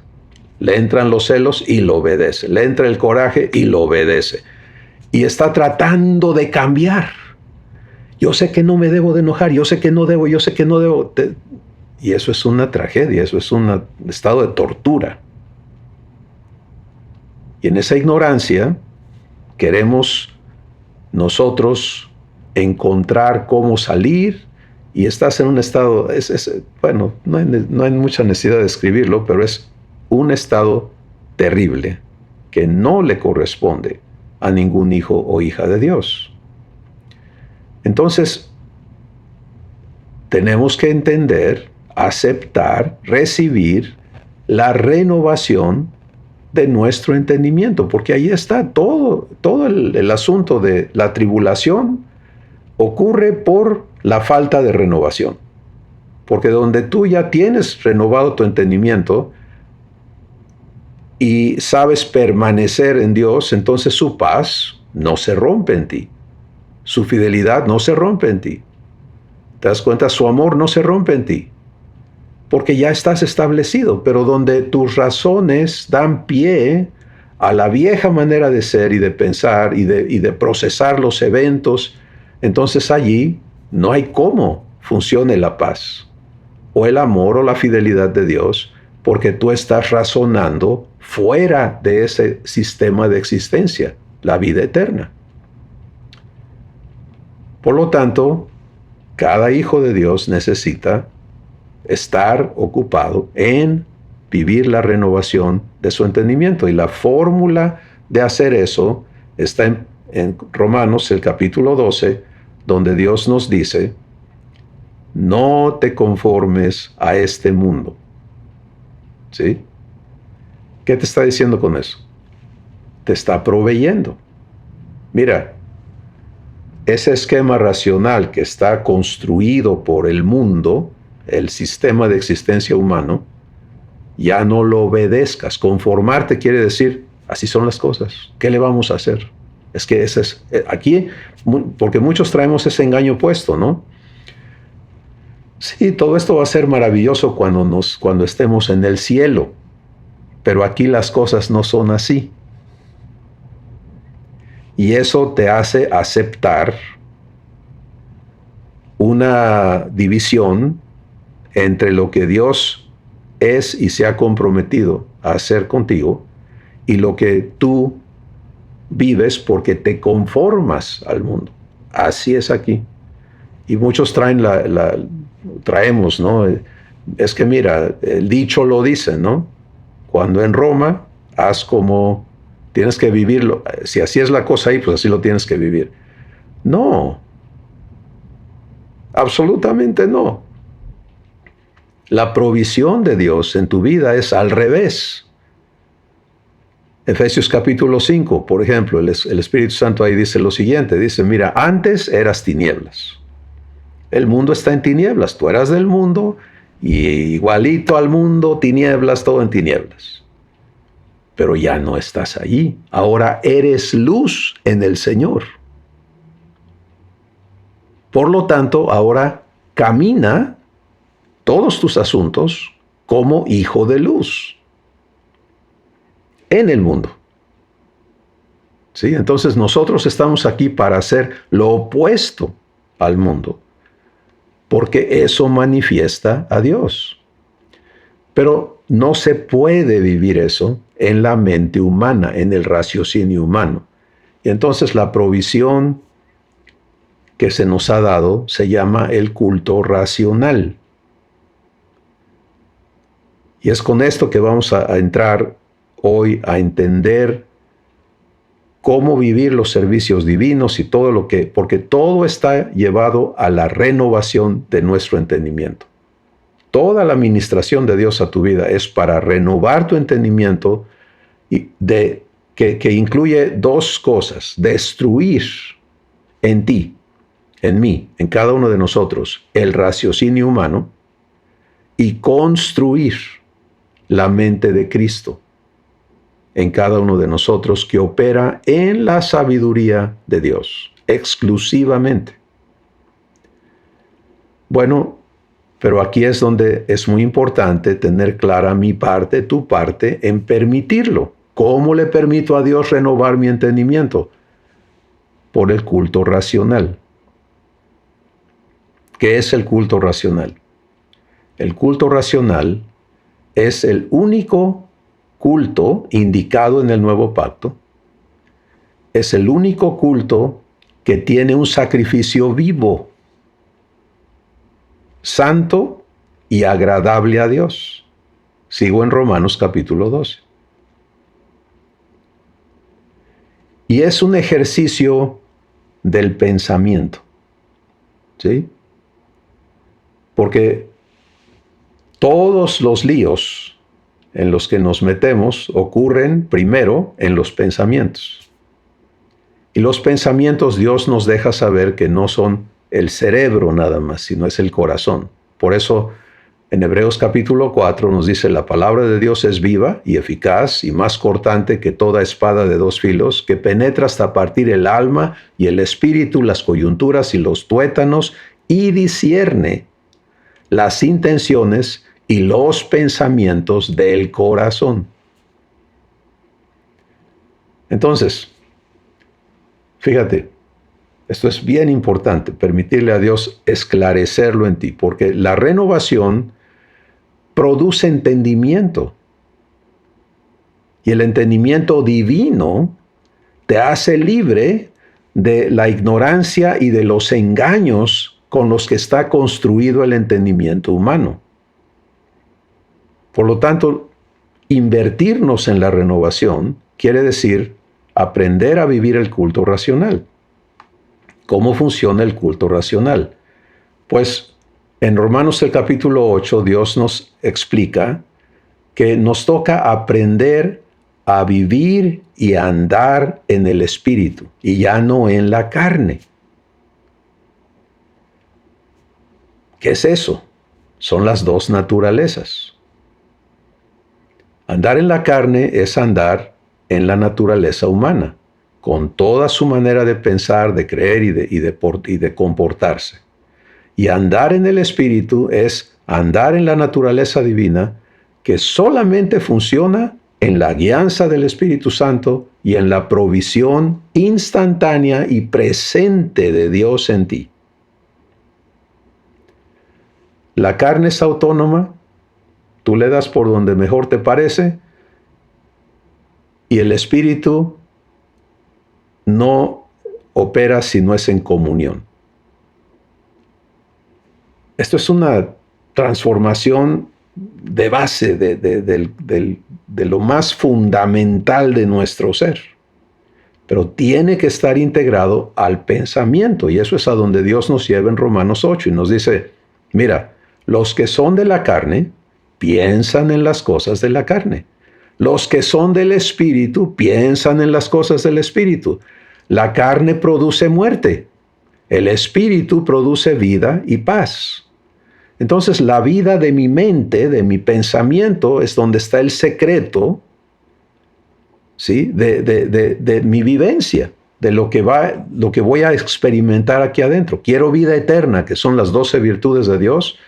Le entran los celos y lo obedece. Le entra el coraje y lo obedece. Y está tratando de cambiar. Yo sé que no me debo de enojar, yo sé que no debo. Y eso es una tragedia, eso es un estado de tortura. Y en esa ignorancia queremos nosotros encontrar cómo salir y estás en un estado, bueno, no hay mucha necesidad de escribirlo, pero es un estado terrible que no le corresponde a ningún hijo o hija de Dios. Entonces, tenemos que entender, aceptar, recibir la renovación de nuestro entendimiento, porque ahí está todo el asunto de la tribulación ocurre por la falta de renovación. Porque donde tú ya tienes renovado tu entendimiento y sabes permanecer en Dios, entonces su paz no se rompe en ti. Su fidelidad no se rompe en ti. ¿Te das cuenta? Su amor no se rompe en ti. Porque ya estás establecido, pero donde tus razones dan pie a la vieja manera de ser y de pensar y de procesar los eventos, entonces allí no hay cómo funcione la paz o el amor o la fidelidad de Dios, porque tú estás razonando fuera de ese sistema de existencia, la vida eterna. Por lo tanto, cada hijo de Dios necesita estar ocupado en vivir la renovación de su entendimiento. Y la fórmula de hacer eso está en Romanos, el capítulo 12, donde Dios nos dice, no te conformes a este mundo. ¿Sí? ¿Qué te está diciendo con eso? Te está proveyendo. Mira, ese esquema racional que está construido por el mundo, el sistema de existencia humano, ya no lo obedezcas. Conformarte quiere decir, así son las cosas. ¿Qué le vamos a hacer? Es que ese es aquí, porque muchos traemos ese engaño puesto, ¿no? Sí, todo esto va a ser maravilloso cuando estemos en el cielo, pero aquí las cosas no son así. Y eso te hace aceptar una división entre lo que Dios es y se ha comprometido a hacer contigo y lo que tú vives porque te conformas al mundo. Así es aquí. Y muchos traemos, ¿no? Es que mira, el dicho lo dice, ¿no? Cuando en Roma, haz como tienes que vivirlo. Si así es la cosa ahí, pues así lo tienes que vivir. No. Absolutamente no. La provisión de Dios en tu vida es al revés. Efesios capítulo 5, por ejemplo, el Espíritu Santo ahí dice lo siguiente, dice, mira, antes eras tinieblas. El mundo está en tinieblas, tú eras del mundo y igualito al mundo, tinieblas, todo en tinieblas. Pero ya no estás allí, ahora eres luz en el Señor. Por lo tanto, ahora camina todos tus asuntos como hijo de luz en el mundo. ¿Sí? Entonces nosotros estamos aquí para hacer lo opuesto al mundo, porque eso manifiesta a Dios. Pero no se puede vivir eso en la mente humana, en el raciocinio humano. Y entonces la provisión que se nos ha dado se llama el culto racional. Y es con esto que vamos a entrar hoy a entender cómo vivir los servicios divinos y todo lo que, porque todo está llevado a la renovación de nuestro entendimiento. Toda la administración de Dios a tu vida es para renovar tu entendimiento y que incluye dos cosas: destruir en ti, en mí, en cada uno de nosotros, el raciocinio humano y construir la mente de Cristo en cada uno de nosotros, que opera en la sabiduría de Dios, exclusivamente. Bueno, pero aquí es donde es muy importante tener clara mi parte, tu parte, en permitirlo. ¿Cómo le permito a Dios renovar mi entendimiento? Por el culto racional. ¿Qué es el culto racional? El culto racional es el único culto indicado en el Nuevo Pacto. Es el único culto que tiene un sacrificio vivo. santo y agradable a Dios. Sigo en Romanos capítulo 12. Y es un ejercicio del pensamiento, ¿sí? Porque todos los líos en los que nos metemos ocurren primero en los pensamientos. Y los pensamientos Dios nos deja saber que no son el cerebro nada más, sino es el corazón. Por eso en Hebreos capítulo 4 nos dice: la palabra de Dios es viva y eficaz y más cortante que toda espada de dos filos, que penetra hasta partir el alma y el espíritu, las coyunturas y los tuétanos, y discierne las intenciones y los pensamientos del corazón. Entonces, fíjate, esto es bien importante, permitirle a Dios esclarecerlo en ti, porque la renovación produce entendimiento. Y el entendimiento divino te hace libre de la ignorancia y de los engaños con los que está construido el entendimiento humano. Por lo tanto, invertirnos en la renovación quiere decir aprender a vivir el culto racional. ¿Cómo funciona el culto racional? Pues en Romanos el capítulo 8 Dios nos explica que nos toca aprender a vivir y a andar en el Espíritu y ya no en la carne. ¿Qué es eso? Son las dos naturalezas. Andar en la carne es andar en la naturaleza humana, con toda su manera de pensar, de creer y de comportarse. Y andar en el Espíritu es andar en la naturaleza divina, que solamente funciona en la guianza del Espíritu Santo y en la provisión instantánea y presente de Dios en ti. La carne es autónoma, tú le das por donde mejor te parece, y el Espíritu no opera si no es en comunión. Esto es una transformación de base de lo más fundamental de nuestro ser. Pero tiene que estar integrado al pensamiento, y eso es a donde Dios nos lleva en Romanos 8 y nos dice: mira, los que son de la carne piensan en las cosas de la carne. Los que son del Espíritu piensan en las cosas del Espíritu. La carne produce muerte. El Espíritu produce vida y paz. Entonces, la vida de mi mente, de mi pensamiento, es donde está el secreto, ¿sí?, de mi vivencia, de lo que voy a experimentar aquí adentro. Quiero vida eterna, que son las 12 virtudes de Dios,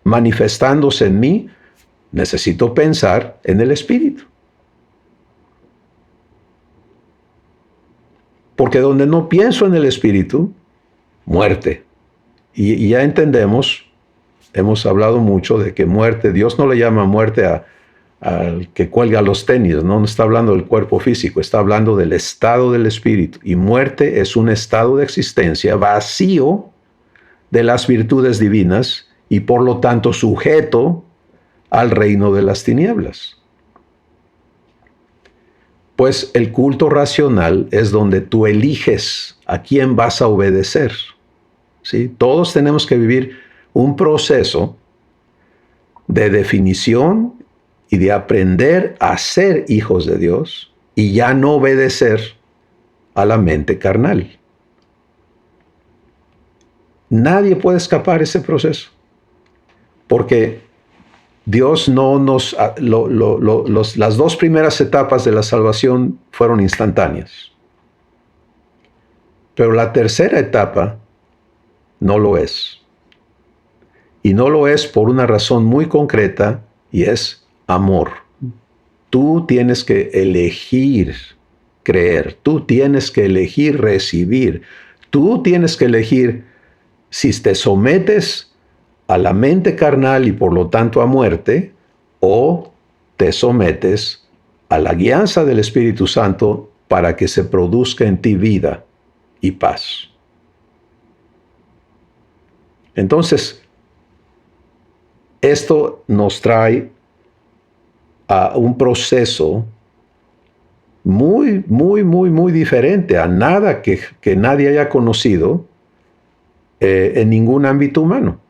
manifestándose en mí. Necesito pensar en el Espíritu. Porque donde no pienso en el Espíritu, muerte. Y ya entendemos, hemos hablado mucho de que muerte, Dios no le llama muerte al que cuelga los tenis, no está hablando del cuerpo físico, está hablando del estado del Espíritu. Y muerte es un estado de existencia vacío de las virtudes divinas y por lo tanto sujeto al reino de las tinieblas. Pues el culto racional es donde tú eliges a quién vas a obedecer, ¿sí? Todos tenemos que vivir un proceso de definición y de aprender a ser hijos de Dios y ya no obedecer a la mente carnal. Nadie puede escapar de ese proceso, porque Dios no nos... las dos primeras etapas de la salvación fueron instantáneas. Pero la tercera etapa no lo es. Y no lo es por una razón muy concreta, y es amor. Tú tienes que elegir creer. Tú tienes que elegir recibir. Tú tienes que elegir si te sometes a la mente carnal y por lo tanto a muerte, o te sometes a la guianza del Espíritu Santo para que se produzca en ti vida y paz. Entonces, esto nos trae a un proceso muy, muy, muy, muy diferente a nada que nadie haya conocido en ningún ámbito humano.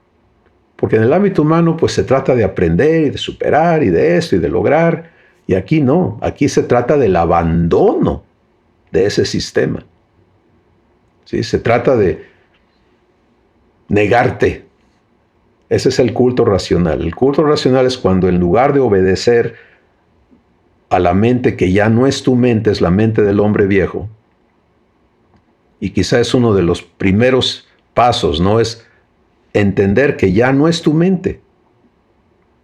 Porque en el ámbito humano pues se trata de aprender y de superar y de esto y de lograr. Y aquí no, aquí se trata del abandono de ese sistema. ¿Sí? Se trata de negarte. Ese es el culto racional. El culto racional es cuando en lugar de obedecer a la mente que ya no es tu mente, es la mente del hombre viejo. Y quizá es uno de los primeros pasos, ¿no? Es entender que ya no es tu mente,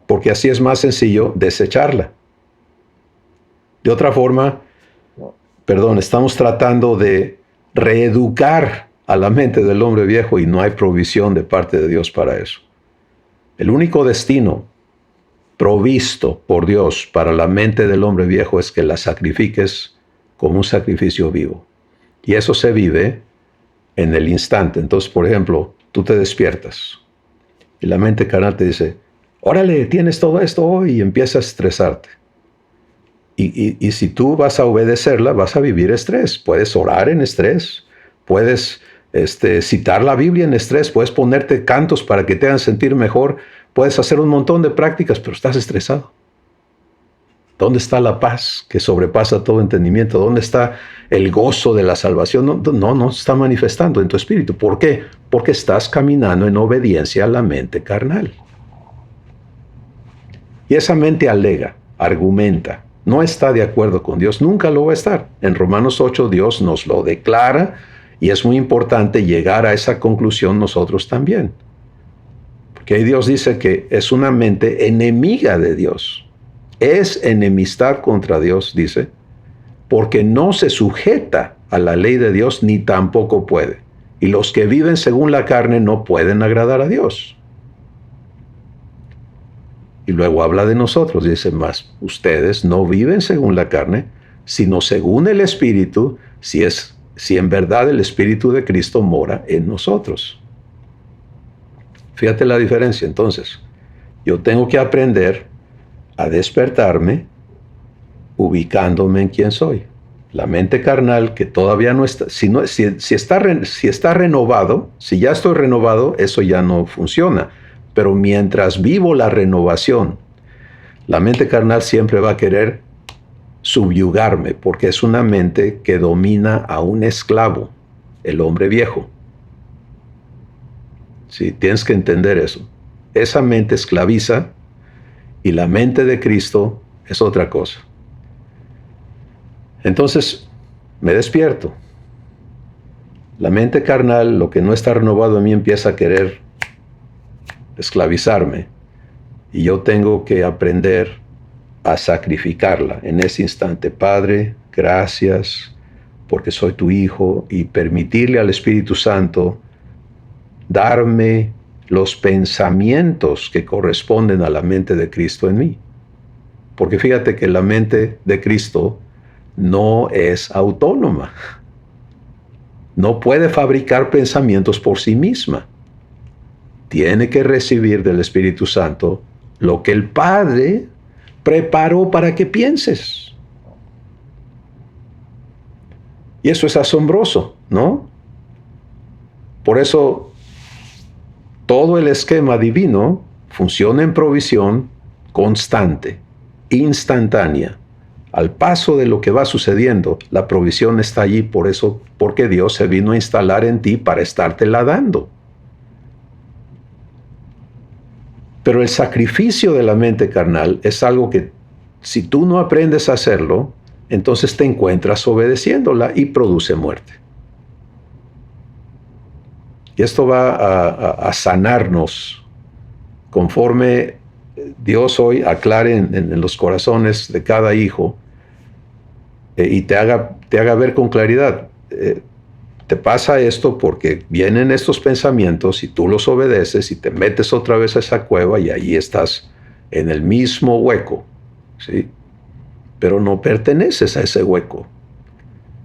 porque así es más sencillo desecharla. De otra forma, estamos tratando de reeducar a la mente del hombre viejo y no hay provisión de parte de Dios para eso. El único destino provisto por Dios para la mente del hombre viejo es que la sacrifiques como un sacrificio vivo. Y eso se vive en el instante. Entonces, por ejemplo, tú te despiertas y la mente carnal te dice, órale, tienes todo esto hoy, y empieza a estresarte. Y si tú vas a obedecerla, vas a vivir estrés. Puedes orar en estrés, puedes citar la Biblia en estrés, puedes ponerte cantos para que te hagan sentir mejor, puedes hacer un montón de prácticas, pero estás estresado. ¿Dónde está la paz que sobrepasa todo entendimiento? ¿Dónde está el gozo de la salvación? No se está manifestando en tu espíritu. ¿Por qué? Porque estás caminando en obediencia a la mente carnal. Y esa mente alega, argumenta, no está de acuerdo con Dios, nunca lo va a estar. En Romanos 8 Dios nos lo declara y es muy importante llegar a esa conclusión nosotros también. Porque ahí Dios dice que es una mente enemiga de Dios. Es enemistad contra Dios, dice, porque no se sujeta a la ley de Dios ni tampoco puede. Y los que viven según la carne no pueden agradar a Dios. Y luego habla de nosotros, dice más, ustedes no viven según la carne, sino según el Espíritu, si en verdad el Espíritu de Cristo mora en nosotros. Fíjate la diferencia. Entonces, yo tengo que aprender a despertarme ubicándome en quién soy. La mente carnal que todavía no está, si está renovado, si ya estoy renovado, eso ya no funciona. Pero mientras vivo la renovación, la mente carnal siempre va a querer subyugarme, porque es una mente que domina a un esclavo, el hombre viejo. Sí, tienes que entender eso. Esa mente esclaviza y la mente de Cristo es otra cosa. Entonces, me despierto. La mente carnal, lo que no está renovado en mí, empieza a querer esclavizarme. Y yo tengo que aprender a sacrificarla en ese instante. Padre, gracias porque soy tu hijo, y permitirle al Espíritu Santo darme los pensamientos que corresponden a la mente de Cristo en mí. Porque fíjate que la mente de Cristo no es autónoma. No puede fabricar pensamientos por sí misma. Tiene que recibir del Espíritu Santo lo que el Padre preparó para que pienses. Y eso es asombroso, ¿no? Por eso todo el esquema divino funciona en provisión constante, instantánea. Al paso de lo que va sucediendo, la provisión está allí, por eso, porque Dios se vino a instalar en ti para estártela dando. Pero el sacrificio de la mente carnal es algo que, si tú no aprendes a hacerlo, entonces te encuentras obedeciéndola y produce muerte. Y esto va a sanarnos conforme Dios hoy aclare en los corazones de cada hijo y te haga ver con claridad. Te pasa esto porque vienen estos pensamientos y tú los obedeces y te metes otra vez a esa cueva y ahí estás en el mismo hueco, ¿sí? Pero no perteneces a ese hueco.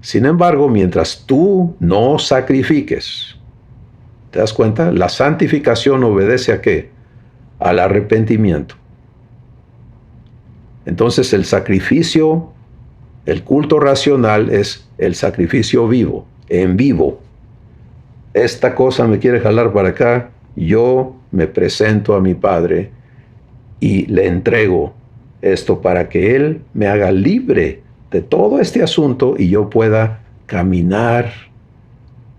Sin embargo, mientras tú no sacrifiques, ¿te das cuenta? La santificación obedece ¿a qué? al arrepentimiento. Entonces el sacrificio, el culto racional es el sacrificio vivo, en vivo. Esta cosa me quiere jalar para acá, yo me presento a mi Padre y le entrego esto para que Él me haga libre de todo este asunto y yo pueda caminar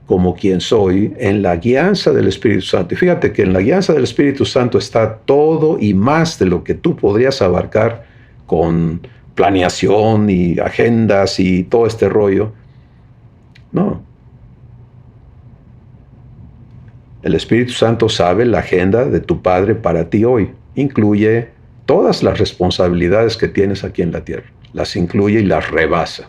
como quien soy en la guianza del Espíritu Santo. Y fíjate que en la guianza del Espíritu Santo está todo y más de lo que tú podrías abarcar con planeación y agendas y todo este rollo. No. El Espíritu Santo sabe la agenda de tu Padre para ti hoy. Incluye todas las responsabilidades que tienes aquí en la tierra. Las incluye y las rebasa.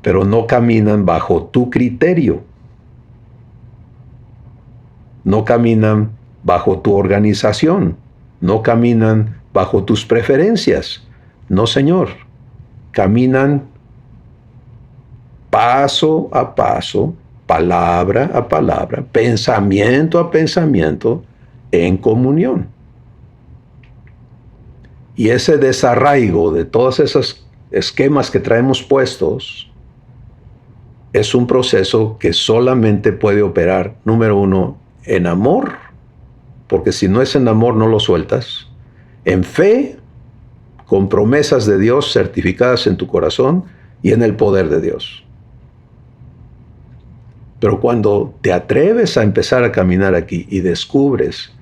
Pero no caminan bajo tu criterio. No caminan bajo tu organización. No caminan bajo tus preferencias. No, Señor. Caminan paso a paso, palabra a palabra, pensamiento a pensamiento, en comunión. Y ese desarraigo de todos esos esquemas que traemos puestos es un proceso que solamente puede operar, número uno, en amor, porque si no es en amor no lo sueltas, en fe, con promesas de Dios certificadas en tu corazón y en el poder de Dios. Pero cuando te atreves a empezar a caminar aquí y descubres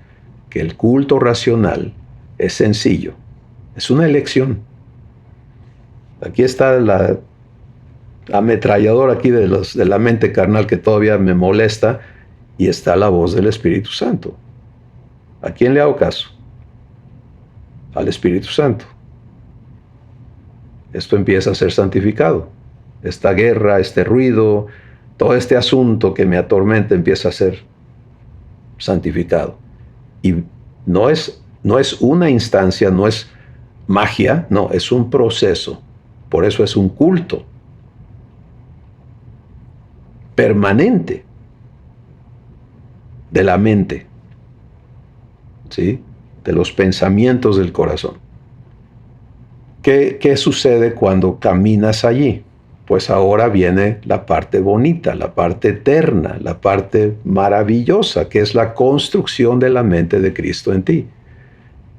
que el culto racional es sencillo, es una elección. Aquí está la ametralladora aquí de la mente carnal que todavía me molesta y está la voz del Espíritu Santo. ¿A quién le hago caso? Al Espíritu Santo. Esto empieza a ser santificado. Esta guerra, este ruido, todo este asunto que me atormenta empieza a ser santificado. Y no es una instancia, no es magia, no, es un proceso. Por eso es un culto permanente de la mente, ¿sí? De los pensamientos del corazón. ¿Qué sucede cuando caminas allí? Pues ahora viene la parte bonita, la parte eterna, la parte maravillosa, que es la construcción de la mente de Cristo en ti.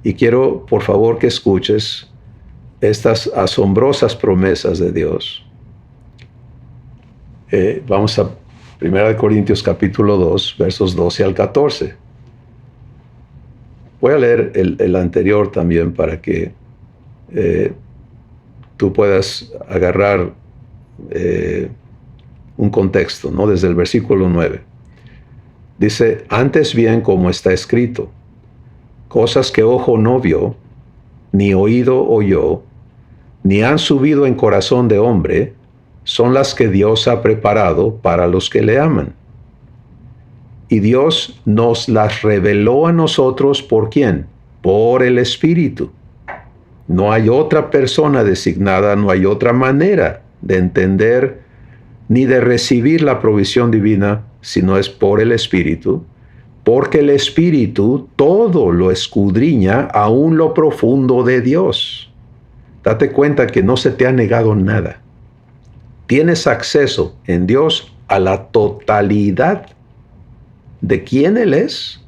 Y quiero, por favor, que escuches estas asombrosas promesas de Dios. Vamos a 1 Corintios capítulo 2, versos 12 al 14. Voy a leer el anterior también para que tú puedas agarrar un contexto, ¿no? Desde el versículo 9. Dice, antes bien, como está escrito, cosas que ojo no vio, ni oído oyó, ni han subido en corazón de hombre, son las que Dios ha preparado para los que le aman. Y Dios nos las reveló a nosotros, ¿por quién? Por el Espíritu. No hay otra persona designada, no hay otra manera de entender ni de recibir la provisión divina, sino es por el Espíritu, porque el Espíritu todo lo escudriña aún lo profundo de Dios. Date cuenta que no se te ha negado nada. Tienes acceso en Dios a la totalidad de quién Él es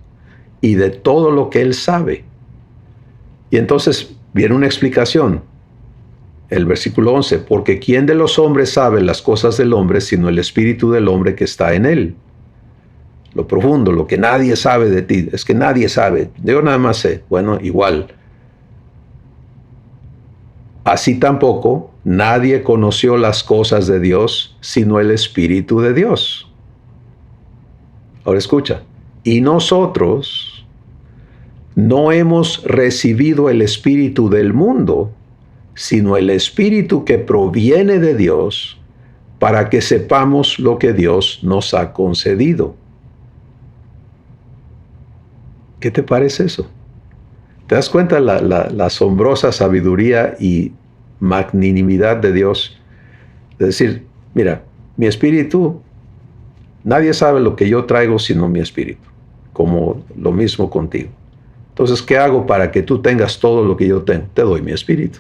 y de todo lo que Él sabe. Y entonces viene una explicación. El versículo 11, porque ¿quién de los hombres sabe las cosas del hombre sino el espíritu del hombre que está en él? Lo profundo, lo que nadie sabe de ti, es que nadie sabe, yo nada más sé. Bueno, igual. Así tampoco nadie conoció las cosas de Dios sino el Espíritu de Dios. Ahora escucha, y nosotros no hemos recibido el Espíritu del mundo, sino el Espíritu que proviene de Dios, para que sepamos lo que Dios nos ha concedido. ¿Qué te parece eso? ¿Te das cuenta la asombrosa sabiduría y magnanimidad de Dios? Es decir, mira, mi espíritu Nadie sabe lo que yo traigo sino mi espíritu, como lo mismo contigo. Entonces, ¿qué hago para que tú tengas todo lo que yo tengo? Te doy mi espíritu.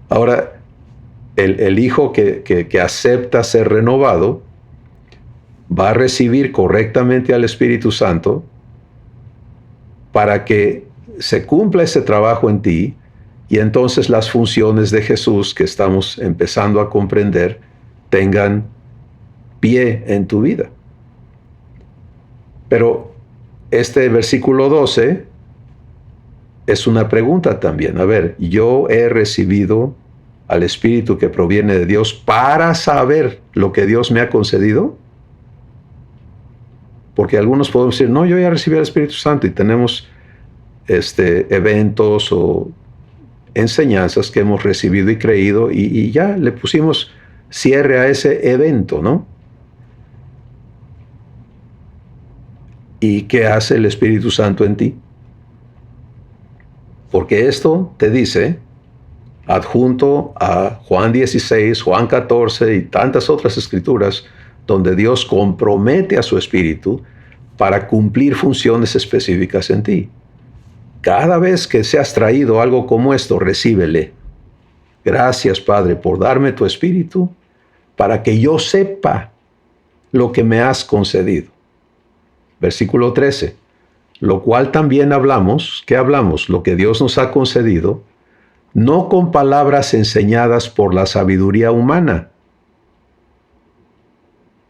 Ahora, el hijo que acepta ser renovado va a recibir correctamente al Espíritu Santo para que se cumpla ese trabajo en ti y entonces las funciones de Jesús que estamos empezando a comprender tengan pie en tu vida. Pero este versículo 12 es una pregunta también. A ver, yo he recibido al Espíritu que proviene de Dios para saber lo que Dios me ha concedido. Porque algunos podemos decir, no, yo ya recibí al Espíritu Santo y tenemos eventos o enseñanzas que hemos recibido y creído y ya le pusimos cierre a ese evento, ¿no? ¿Y qué hace el Espíritu Santo en ti? Porque esto te dice, adjunto a Juan 16, Juan 14 y tantas otras escrituras, donde Dios compromete a su Espíritu para cumplir funciones específicas en ti. Cada vez que seas traído algo como esto, recíbele. Gracias, Padre, por darme tu Espíritu para que yo sepa lo que me has concedido. Versículo 13. Lo cual también hablamos, ¿qué hablamos? Lo que Dios nos ha concedido, no con palabras enseñadas por la sabiduría humana,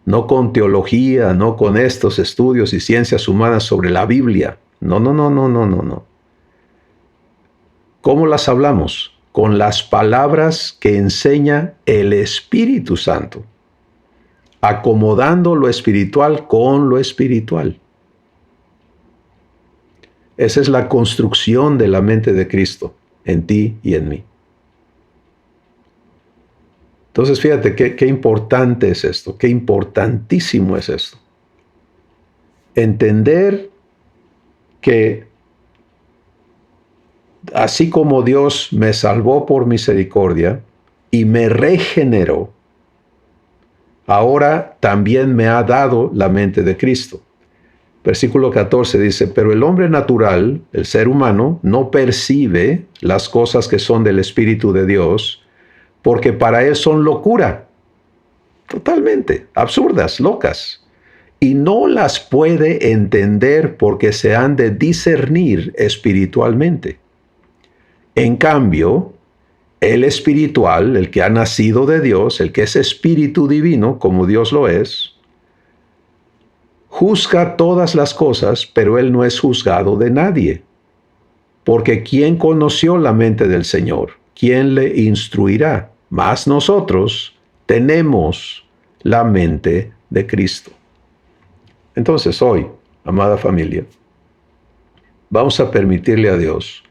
no con teología, no con estos estudios y ciencias humanas sobre la Biblia. No. ¿Cómo las hablamos? Con las palabras que enseña el Espíritu Santo, acomodando lo espiritual con lo espiritual. Esa es la construcción de la mente de Cristo en ti y en mí. Entonces, fíjate qué importante es esto, qué importantísimo es esto. Entender que así como Dios me salvó por misericordia y me regeneró, ahora también me ha dado la mente de Cristo. Versículo 14 dice, pero el hombre natural, el ser humano, no percibe las cosas que son del Espíritu de Dios, porque para él son locura, totalmente absurdas, locas, y no las puede entender porque se han de discernir espiritualmente. En cambio, el espiritual, el que ha nacido de Dios, el que es espíritu divino, como Dios lo es, juzga todas las cosas, pero él no es juzgado de nadie. Porque ¿quién conoció la mente del Señor? ¿Quién le instruirá? Mas nosotros tenemos la mente de Cristo. Entonces hoy, amada familia, vamos a permitirle a Dios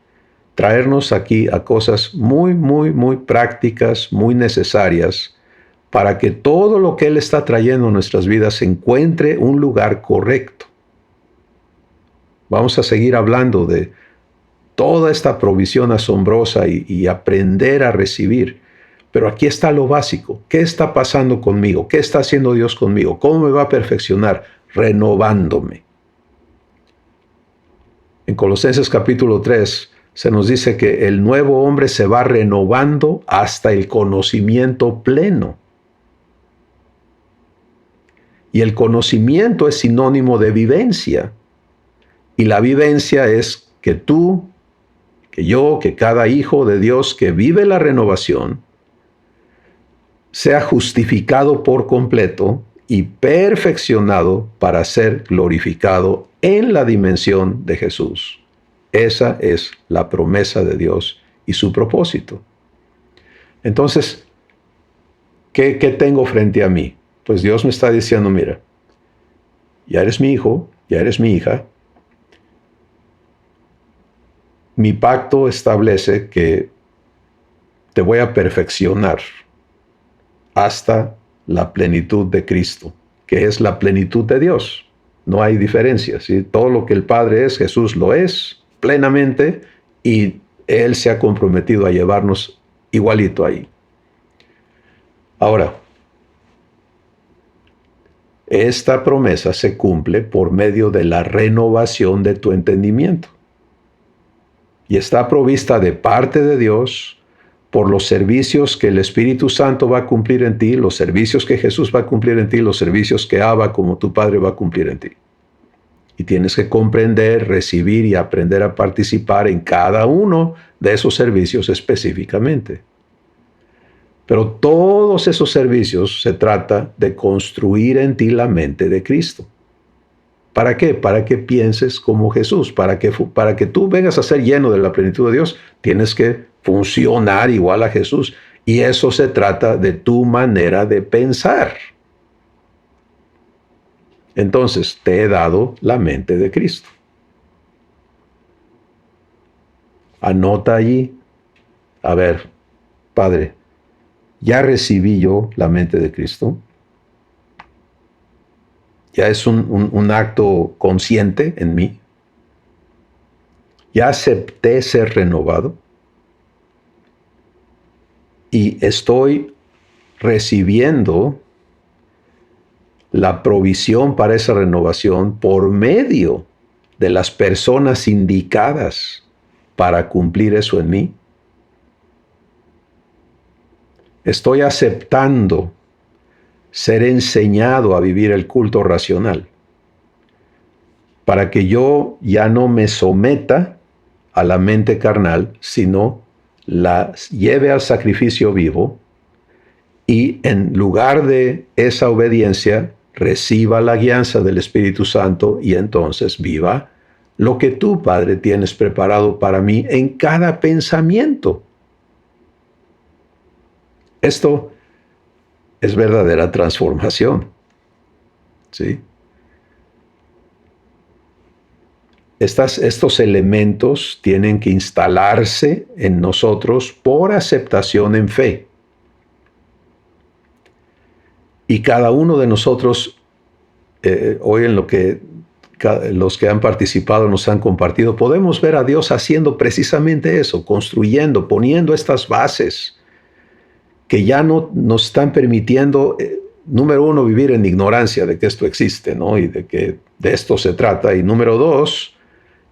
traernos aquí a cosas muy prácticas, muy necesarias, para que todo lo que Él está trayendo a nuestras vidas encuentre un lugar correcto. Vamos a seguir hablando de toda esta provisión asombrosa y aprender a recibir. Pero aquí está lo básico. ¿Qué está pasando conmigo? ¿Qué está haciendo Dios conmigo? ¿Cómo me va a perfeccionar? Renovándome. En Colosenses capítulo 3 se nos dice que el nuevo hombre se va renovando hasta el conocimiento pleno. Y el conocimiento es sinónimo de vivencia. Y la vivencia es que tú, que yo, que cada hijo de Dios que vive la renovación, sea justificado por completo y perfeccionado para ser glorificado en la dimensión de Jesús. Esa es la promesa de Dios y su propósito. Entonces, ¿qué tengo frente a mí? Pues Dios me está diciendo, mira, ya eres mi hijo, ya eres mi hija. Mi pacto establece que te voy a perfeccionar hasta la plenitud de Cristo, que es la plenitud de Dios. No hay diferencia, ¿sí? Todo lo que el Padre es, Jesús lo es plenamente y Él se ha comprometido a llevarnos igualito ahí. Ahora, esta promesa se cumple por medio de la renovación de tu entendimiento. Y está provista de parte de Dios por los servicios que el Espíritu Santo va a cumplir en ti, los servicios que Jesús va a cumplir en ti, los servicios que Abba como tu Padre va a cumplir en ti. Y tienes que comprender, recibir y aprender a participar en cada uno de esos servicios específicamente. Pero todos esos servicios se trata de construir en ti la mente de Cristo. ¿Para qué? Para que pienses como Jesús, para que tú vengas a ser lleno de la plenitud de Dios, tienes que funcionar igual a Jesús. Y eso se trata de tu manera de pensar. Entonces, te he dado la mente de Cristo. Anota allí. A ver, Padre, ¿ya recibí yo la mente de Cristo? ¿Ya es un acto consciente en mí? ¿Ya acepté ser renovado? Y estoy recibiendo la provisión para esa renovación por medio de las personas indicadas para cumplir eso en mí. Estoy aceptando ser enseñado a vivir el culto racional para que yo ya no me someta a la mente carnal, sino la lleve al sacrificio vivo y en lugar de esa obediencia reciba la guianza del Espíritu Santo y entonces viva lo que tú, Padre, tienes preparado para mí en cada pensamiento. Esto es verdadera transformación. ¿Sí? Estos elementos tienen que instalarse en nosotros por aceptación en fe. Y cada uno de nosotros, hoy en lo que los que han participado nos han compartido, podemos ver a Dios haciendo precisamente eso, construyendo, poniendo estas bases que ya no nos están permitiendo, número uno, vivir en ignorancia de que esto existe, ¿no? Y de que de esto se trata. Y número dos,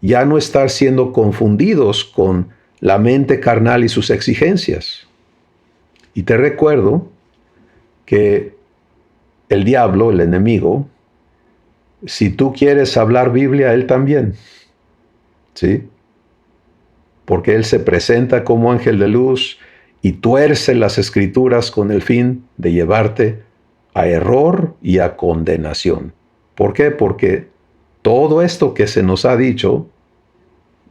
ya no estar siendo confundidos con la mente carnal y sus exigencias. Y te recuerdo que el diablo, el enemigo, si tú quieres hablar Biblia, él también, ¿sí? Porque él se presenta como ángel de luz y tuerce las escrituras con el fin de llevarte a error y a condenación. ¿Por qué? Porque todo esto que se nos ha dicho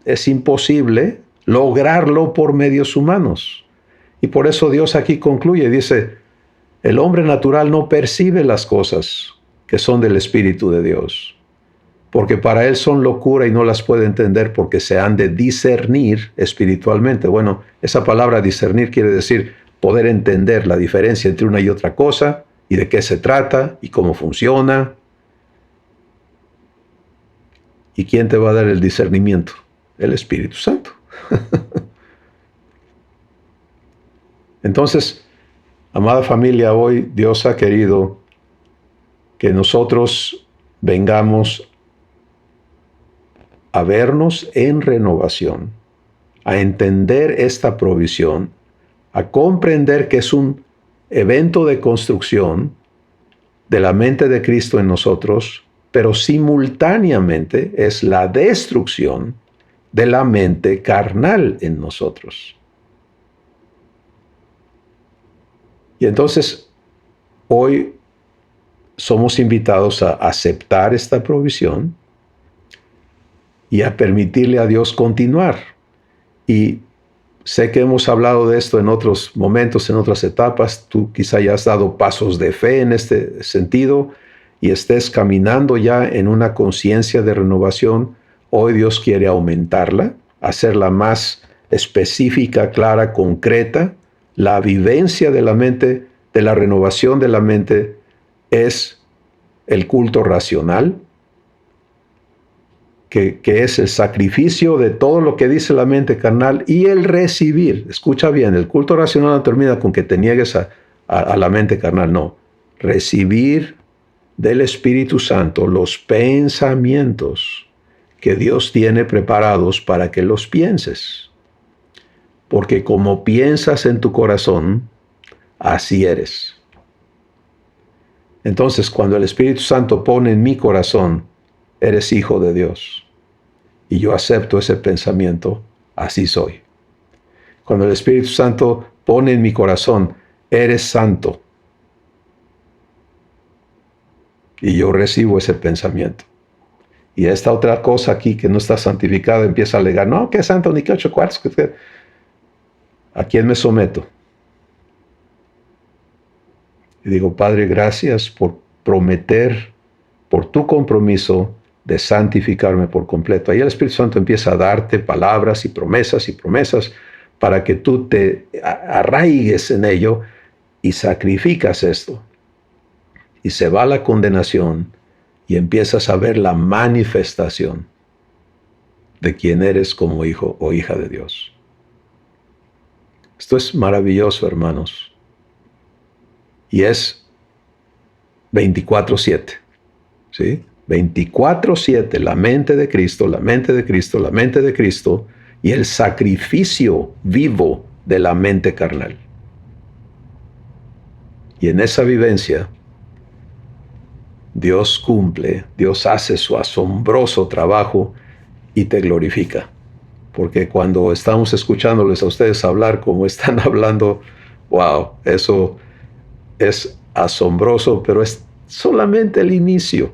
es imposible lograrlo por medios humanos. Y por eso Dios aquí concluye, dice, el hombre natural no percibe las cosas que son del Espíritu de Dios, porque para él son locura y no las puede entender porque se han de discernir espiritualmente. Bueno, esa palabra discernir quiere decir poder entender la diferencia entre una y otra cosa y de qué se trata y cómo funciona. ¿Y quién te va a dar el discernimiento? El Espíritu Santo. Entonces, amada familia, hoy Dios ha querido que nosotros vengamos a vernos en renovación, a entender esta provisión, a comprender que es un evento de construcción de la mente de Cristo en nosotros, pero simultáneamente es la destrucción de la mente carnal en nosotros. Y entonces, hoy somos invitados a aceptar esta provisión y a permitirle a Dios continuar. Y sé que hemos hablado de esto en otros momentos, en otras etapas. Tú quizá ya has dado pasos de fe en este sentido y estés caminando ya en una conciencia de renovación. Hoy Dios quiere aumentarla, hacerla más específica, clara, concreta. La vivencia de la mente, de la renovación de la mente, es el culto racional, que es el sacrificio de todo lo que dice la mente carnal y el recibir. Escucha bien, el culto racional no termina con que te niegues a la mente carnal, no. Recibir del Espíritu Santo los pensamientos que Dios tiene preparados para que los pienses. Porque como piensas en tu corazón, así eres. Entonces, cuando el Espíritu Santo pone en mi corazón, eres hijo de Dios, y yo acepto ese pensamiento, así soy. Cuando el Espíritu Santo pone en mi corazón, eres santo, y yo recibo ese pensamiento. Y esta otra cosa aquí que no está santificada empieza a alegar, no, que es santo, ni que 8 cuartos. ¿A quién me someto? Y digo, Padre, gracias por prometer, por tu compromiso de santificarme por completo. Ahí el Espíritu Santo empieza a darte palabras y promesas para que tú te arraigues en ello y sacrificas esto. Y se va la condenación y empiezas a ver la manifestación de quién eres como hijo o hija de Dios. Esto es maravilloso, hermanos. Y es 24/7, ¿sí? 24/7, la mente de Cristo, la mente de Cristo, la mente de Cristo y el sacrificio vivo de la mente carnal. Y en esa vivencia, Dios cumple, Dios hace su asombroso trabajo y te glorifica. Porque cuando estamos escuchándoles a ustedes hablar como están hablando, wow, eso es asombroso, pero es solamente el inicio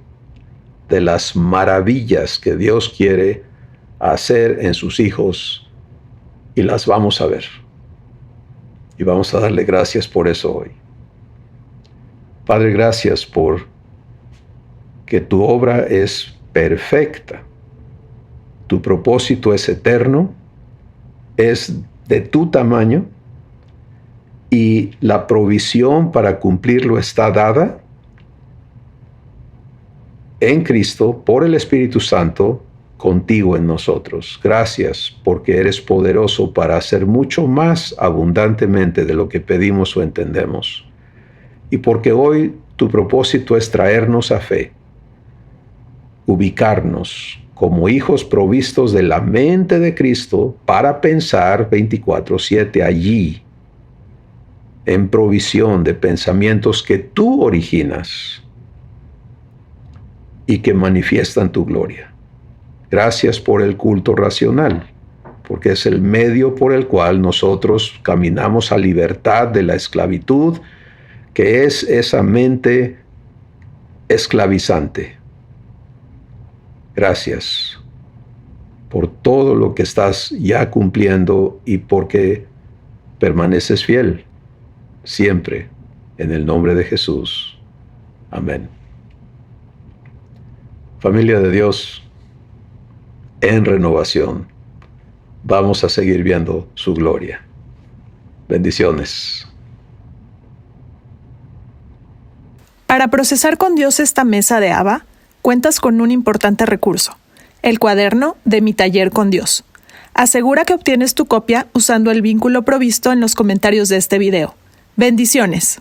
de las maravillas que Dios quiere hacer en sus hijos, y las vamos a ver. Y vamos a darle gracias por eso hoy. Padre, gracias por que tu obra es perfecta. Tu propósito es eterno, es de tu tamaño, y la provisión para cumplirlo está dada en Cristo por el Espíritu Santo contigo en nosotros. Gracias porque eres poderoso para hacer mucho más abundantemente de lo que pedimos o entendemos. Y porque hoy tu propósito es traernos a fe, ubicarnos como hijos provistos de la mente de Cristo para pensar 24/7 allí, en provisión de pensamientos que tú originas y que manifiestan tu gloria. Gracias por el culto racional, porque es el medio por el cual nosotros caminamos a libertad de la esclavitud, que es esa mente esclavizante. Gracias por todo lo que estás ya cumpliendo y porque permaneces fiel siempre, en el nombre de Jesús. Amén. Familia de Dios, en renovación, vamos a seguir viendo su gloria. Bendiciones. Para procesar con Dios esta mesa de Abba, cuentas con un importante recurso, el cuaderno de Mi Taller con Dios. Asegura que obtienes tu copia usando el vínculo provisto en los comentarios de este video. Bendiciones.